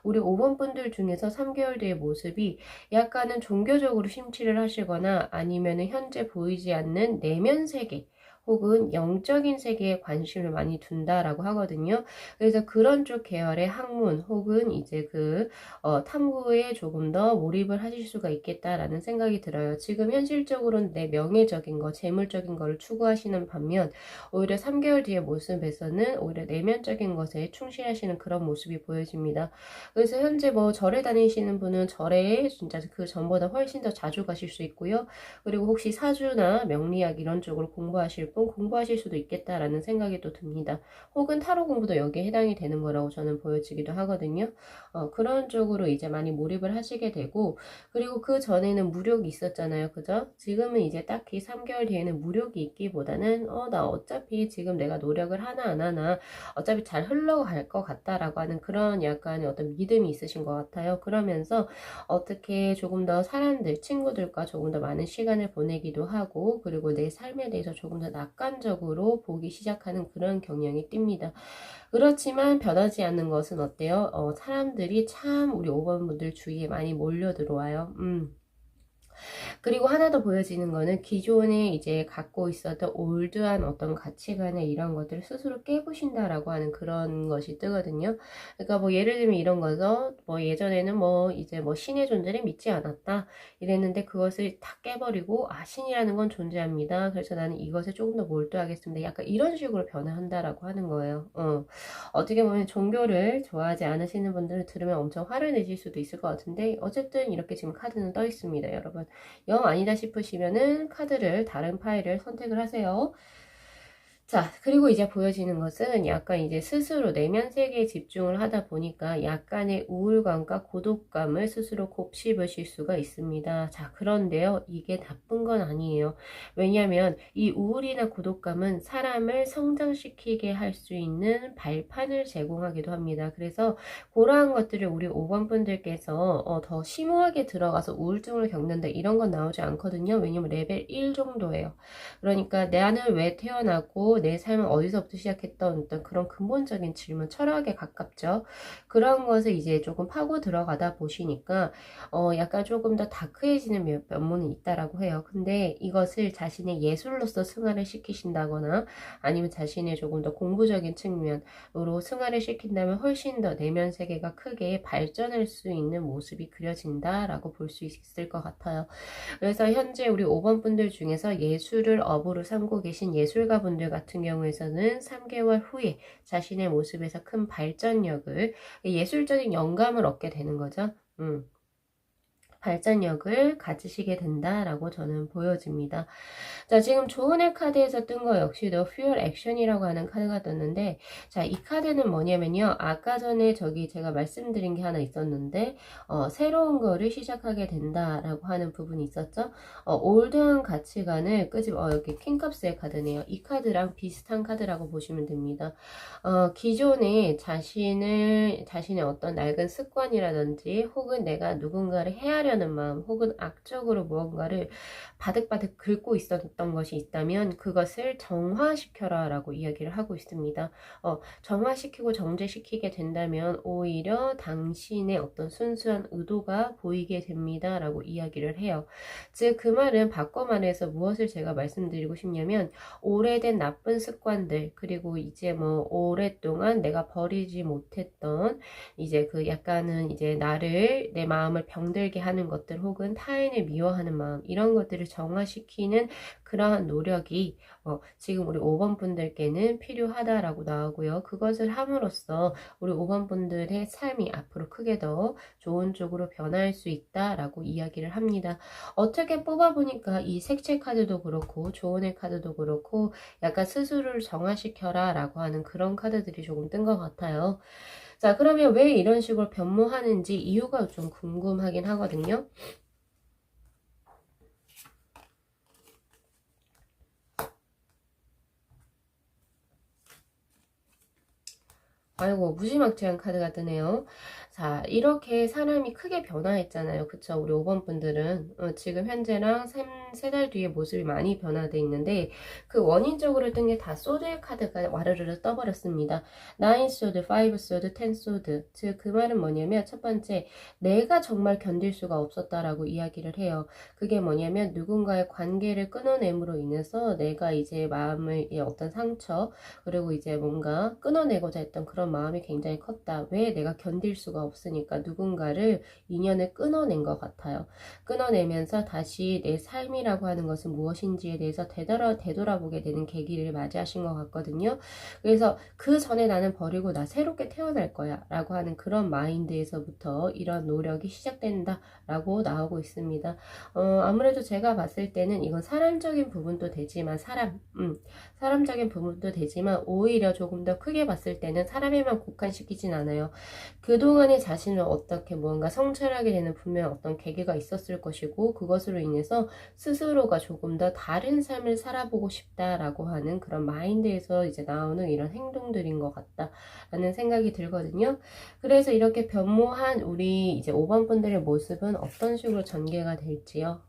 우리 5번 분들 중에서 3개월 뒤의 모습이 약간은 종교적으로 심취를 하시거나 아니면은 현재 보이지 않는 내면 세계 혹은 영적인 세계에 관심을 많이 둔다라고 하거든요. 그래서 그런 쪽 계열의 학문 혹은 이제 탐구에 조금 더 몰입을 하실 수가 있겠다라는 생각이 들어요. 지금 현실적으로는 내 명예적인 거, 재물적인 거를 추구하시는 반면 오히려 3개월 뒤의 모습에서는 오히려 내면적인 것에 충실하시는 그런 모습이 보여집니다. 그래서 현재 뭐 절에 다니시는 분은 절에 진짜 그 전보다 훨씬 더 자주 가실 수 있고요. 그리고 혹시 사주나 명리학 이런 쪽으로 공부하실 분 공부하실 수도 있겠다라는 생각이 또 듭니다. 혹은 타로 공부도 여기에 해당이 되는 거라고 저는 보여지기도 하거든요. 그런 쪽으로 이제 많이 몰입을 하시게 되고, 그리고 그 전에는 무력이 있었잖아요. 그죠? 지금은 이제 딱히 3개월 뒤에는 무력이 있기보다는 나 어차피 지금 내가 노력을 하나 안 하나 어차피 잘 흘러갈 것 같다라고 하는 그런 약간의 어떤 믿음이 있으신 것 같아요. 그러면서 어떻게 조금 더 사람들, 친구들과 조금 더 많은 시간을 보내기도 하고, 그리고 내 삶에 대해서 조금 더 낙관적으로 보기 시작하는 그런 경향이 띕니다. 그렇지만 변하지 않는 것은 어때요? 사람들이 참 우리 5번 분들 주위에 많이 몰려 들어와요. 그리고 하나 더 보여지는 거는 기존에 이제 갖고 있었던 올드한 어떤 가치관에 이런 것들을 스스로 깨부신다라고 하는 그런 것이 뜨거든요. 그러니까 뭐 예를 들면 이런 거죠. 뭐 예전에는 뭐 이제 뭐 신의 존재를 믿지 않았다 이랬는데 그것을 다 깨버리고 아 신이라는 건 존재합니다. 그래서 나는 이것에 조금 더 몰두하겠습니다. 약간 이런 식으로 변화한다라고 하는 거예요. 어떻게 보면 종교를 좋아하지 않으시는 분들은 들으면 엄청 화를 내실 수도 있을 것 같은데 어쨌든 이렇게 지금 카드는 떠 있습니다, 여러분. 영 아니다 싶으시면은 카드를 다른 파일을 선택을 하세요. 자, 그리고 이제 보여지는 것은 약간 이제 스스로 내면 세계에 집중을 하다 보니까 약간의 우울감과 고독감을 스스로 곱씹으실 수가 있습니다. 자, 그런데요, 이게 나쁜 건 아니에요. 왜냐하면 이 우울이나 고독감은 사람을 성장시키게 할 수 있는 발판을 제공하기도 합니다. 그래서 그러한 것들을 우리 5번 분들께서 더 심오하게 들어가서 우울증을 겪는다 이런 건 나오지 않거든요. 왜냐면 레벨 1 정도예요. 그러니까 나는 왜 태어나고 내 삶은 어디서부터 시작했던 어떤 그런 근본적인 질문, 철학에 가깝죠. 그런 것을 이제 조금 파고 들어가다 보시니까 약간 조금 더 다크해지는 면모는 있다라고 해요. 근데 이것을 자신의 예술로서 승화를 시키신다거나 아니면 자신의 조금 더 공부적인 측면으로 승화를 시킨다면 훨씬 더 내면 세계가 크게 발전할 수 있는 모습이 그려진다라고 볼 수 있을 것 같아요. 그래서 현재 우리 5번 분들 중에서 예술을 업으로 삼고 계신 예술가 분들 같은 경우에서는 3개월 후에 자신의 모습에서 큰 발전력을, 예술적인 영감을 얻게 되는 거죠. 발전력을 가지시게 된다라고 저는 보여집니다. 자, 지금 조은의 카드에서 뜬 거 역시도 Fuel Action이라고 하는 카드가 떴는데, 자, 이 카드는 뭐냐면요. 아까 전에 저기 제가 말씀드린 게 하나 있었는데, 새로운 거를 시작하게 된다라고 하는 부분이 있었죠. 올드한 가치관을 여기 킹컵스의 카드네요. 이 카드랑 비슷한 카드라고 보시면 됩니다. 기존에 자신의 어떤 낡은 습관이라든지, 혹은 내가 누군가를 해하려는 마음, 혹은 악적으로 무언가를 바득바득 긁고 있었던 것이 있다면 그것을 정화시켜라 라고 이야기를 하고 있습니다. 정화시키고 정제시키게 된다면 오히려 당신의 어떤 순수한 의도가 보이게 됩니다 라고 이야기를 해요. 즉 그 말은 바꿔 말해서 무엇을 제가 말씀드리고 싶냐면 오래된 나쁜 습관들 그리고 이제 뭐 오랫동안 내가 버리지 못했던 이제 그 약간은 이제 내 마음을 병들게 하는 것들 혹은 타인을 미워하는 마음 이런 것들을 정화시키는 그러한 노력이 지금 우리 5번 분들께는 필요하다라고 나오고요. 그것을 함으로써 우리 5번 분들의 삶이 앞으로 크게 더 좋은 쪽으로 변할 수 있다라고 이야기를 합니다. 어떻게 뽑아보니까 이 색채 카드도 그렇고 조언의 카드도 그렇고 약간 스스로를 정화시켜라 라고 하는 그런 카드들이 조금 뜬 것 같아요. 자, 그러면 왜 이런 식으로 변모하는지 이유가 좀 궁금하긴 하거든요. 아이고 무지막지한 카드가 뜨네요. 자, 이렇게 사람이 크게 변화했잖아요. 그쵸? 우리 5번 분들은 지금 현재랑 3-4달 뒤에 모습이 많이 변화되어 있는데 그 원인적으로 뜬 게 다 소드의 카드가 와르르르 떠버렸습니다. 9 소드, 5 소드, 10 소드. 즉 그 말은 뭐냐면 첫 번째 내가 정말 견딜 수가 없었다라고 이야기를 해요. 그게 뭐냐면 누군가의 관계를 끊어냄으로 인해서 내가 이제 마음의 어떤 상처 그리고 이제 뭔가 끊어내고자 했던 그런 마음이 굉장히 컸다. 왜 내가 견딜 수가 없으니까 누군가를 인연을 끊어낸 것 같아요. 끊어내면서 다시 내 삶이라고 하는 것은 무엇인지에 대해서 되돌아보게 되는 계기를 맞이하신 것 같거든요. 그래서 그 전에 나는 버리고 나 새롭게 태어날 거야 라고 하는 그런 마인드에서부터 이런 노력이 시작된다 라고 나오고 있습니다. 아무래도 제가 봤을 때는 이건 사람적인 부분도 되지만 사람적인 부분도 되지만 오히려 조금 더 크게 봤을 때는 사람에만 국한시키진 않아요. 그동안의 자신을 어떻게 무언가 성찰하게 되는 분명 어떤 계기가 있었을 것이고 그것으로 인해서 스스로가 조금 더 다른 삶을 살아보고 싶다라고 하는 그런 마인드에서 이제 나오는 이런 행동들인 것 같다라는 생각이 들거든요. 그래서 이렇게 변모한 우리 이제 5번 분들의 모습은 어떤 식으로 전개가 될지요.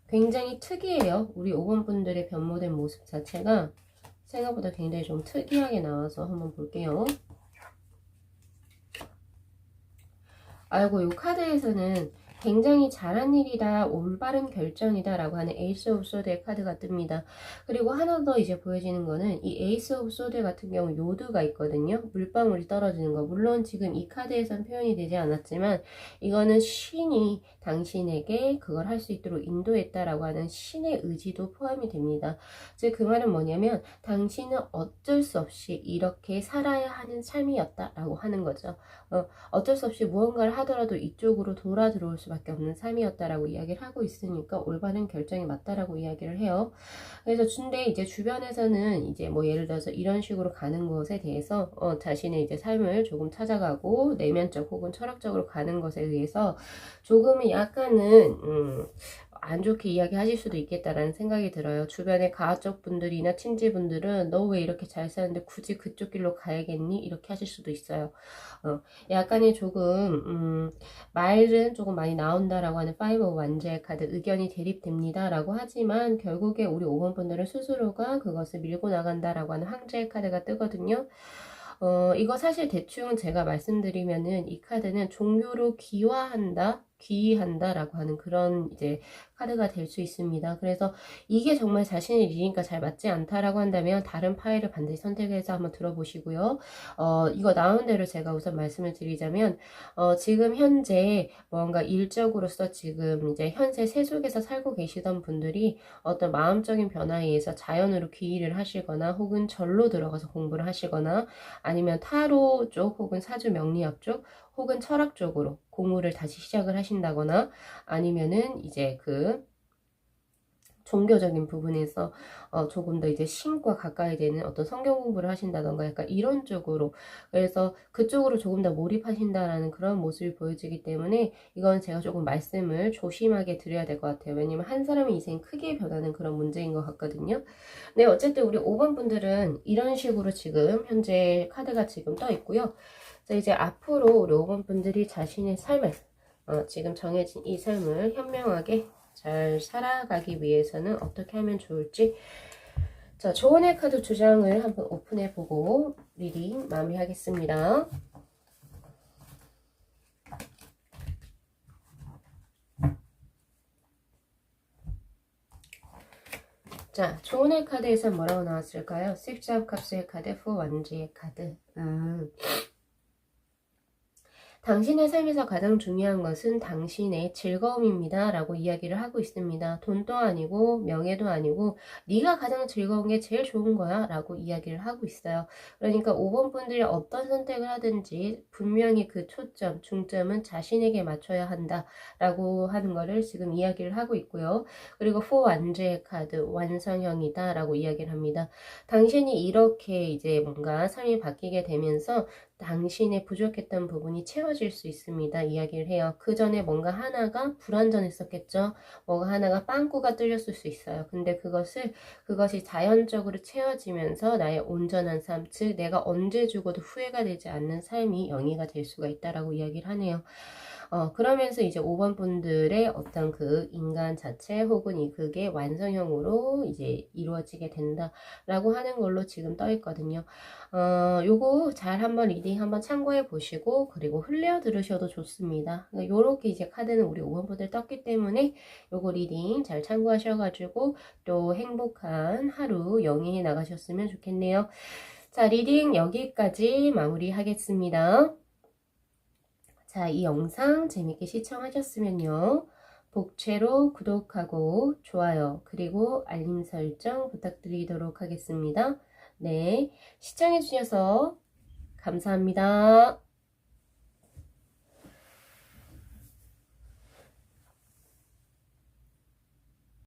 굉장히 특이해요. 우리 5번 분들의 변모된 모습 자체가 생각보다 굉장히 좀 특이하게 나와서 한번 볼게요. 아이고 이 카드에서는 굉장히 잘한 일이다, 올바른 결정이다 라고 하는 에이스 오브 소드의 카드가 뜹니다. 그리고 하나 더 이제 보여지는 거는 이 에이스 오브 소드 같은 경우 요드가 있거든요. 물방울이 떨어지는 거. 물론 지금 이 카드에선 표현이 되지 않았지만 이거는 신이 당신에게 그걸 할 수 있도록 인도했다라고 하는 신의 의지도 포함이 됩니다. 즉 그 말은 뭐냐면 당신은 어쩔 수 없이 이렇게 살아야 하는 삶이었다라고 하는 거죠. 어쩔 수 없이 무언가를 하더라도 이쪽으로 돌아 들어올 수밖에 없는 삶이었다라고 이야기를 하고 있으니까 올바른 결정이 맞다라고 이야기를 해요. 그래서 근데 이제 주변에서는 이제 뭐 예를 들어서 이런 식으로 가는 것에 대해서 자신의 이제 삶을 조금 찾아가고 내면적 혹은 철학적으로 가는 것에 의해서 조금은 약간은 안 좋게 이야기하실 수도 있겠다라는 생각이 들어요. 주변의 가족 분들이나 친지분들은 너 왜 이렇게 잘 사는데 굳이 그쪽 길로 가야겠니? 이렇게 하실 수도 있어요. 약간의 조금 말은 조금 많이 나온다라고 하는 파이브 오브 완즈의 카드, 의견이 대립됩니다 라고 하지만 결국에 우리 5번 분들은 스스로가 그것을 밀고 나간다라고 하는 황제의 카드가 뜨거든요. 이거 사실 대충 제가 말씀드리면은 이 카드는 종교로 귀의한다 라고 하는 그런 이제 카드가 될 수 있습니다. 그래서 이게 정말 자신의 일이니까 잘 맞지 않다라고 한다면 다른 파일을 반드시 선택해서 한번 들어보시고요. 이거 나온 대로 제가 우선 말씀을 드리자면 지금 현재 뭔가 일적으로서 지금 이제 현재 세속에서 살고 계시던 분들이 어떤 마음적인 변화에 의해서 자연으로 귀의를 하시거나 혹은 절로 들어가서 공부를 하시거나 아니면 타로 쪽 혹은 사주 명리학 쪽 혹은 철학 쪽으로 공부를 다시 시작을 하신다거나 아니면은 이제 그 종교적인 부분에서 조금 더 이제 신과 가까이 되는 어떤 성경 공부를 하신다던가 약간 이런 쪽으로, 그래서 그쪽으로 조금 더 몰입하신다라는 그런 모습이 보여지기 때문에 이건 제가 조금 말씀을 조심하게 드려야 될 것 같아요. 왜냐면 한 사람의 인생이 크게 변하는 그런 문제인 것 같거든요. 네, 어쨌든 우리 5번 분들은 이런 식으로 지금 현재 카드가 지금 떠 있고요. 자, 이제 앞으로 우리 5번 분들이 자신의 삶을 지금 정해진 이 삶을 현명하게 잘 살아가기 위해서는 어떻게 하면 좋을지, 자, 조언의 카드 두 장을 한번 오픈해 보고 리딩 마무리하겠습니다. 자, 조언의 카드에서 뭐라고 나왔을까요? Six of Cups의 카드, Four Wands의 카드. 당신의 삶에서 가장 중요한 것은 당신의 즐거움입니다 라고 이야기를 하고 있습니다. 돈도 아니고 명예도 아니고 네가 가장 즐거운 게 제일 좋은 거야 라고 이야기를 하고 있어요. 그러니까 5번 분들이 어떤 선택을 하든지 분명히 그 초점, 중점은 자신에게 맞춰야 한다 라고 하는 거를 지금 이야기를 하고 있고요. 그리고 4 완제의 카드, 완성형이다 라고 이야기를 합니다. 당신이 이렇게 이제 뭔가 삶이 바뀌게 되면서 당신의 부족했던 부분이 채워질 수 있습니다. 이야기를 해요. 그 전에 뭔가 하나가 불완전했었겠죠. 뭔가 하나가 빵꾸가 뚫렸을 수 있어요. 근데 그것이 자연적으로 채워지면서 나의 온전한 삶, 즉 내가 언제 죽어도 후회가 되지 않는 삶이 영위가 될 수가 있다라고 이야기를 하네요. 그러면서 이제 5번 분들의 어떤 그 인간 자체 혹은 그게 완성형으로 이제 이루어지게 된다라고 하는 걸로 지금 떠 있거든요. 요거 잘 한번 리딩 한번 참고해 보시고 그리고 흘려 들으셔도 좋습니다. 그러니까 요렇게 이제 카드는 우리 5번 분들 떴기 때문에 요거 리딩 잘 참고하셔가지고 또 행복한 하루 영위해 나가셨으면 좋겠네요. 자, 리딩 여기까지 마무리하겠습니다. 자, 이 영상 재밌게 시청하셨으면요. 복채로 구독하고 좋아요 그리고 알림 설정 부탁드리도록 하겠습니다. 네, 시청해주셔서 감사합니다.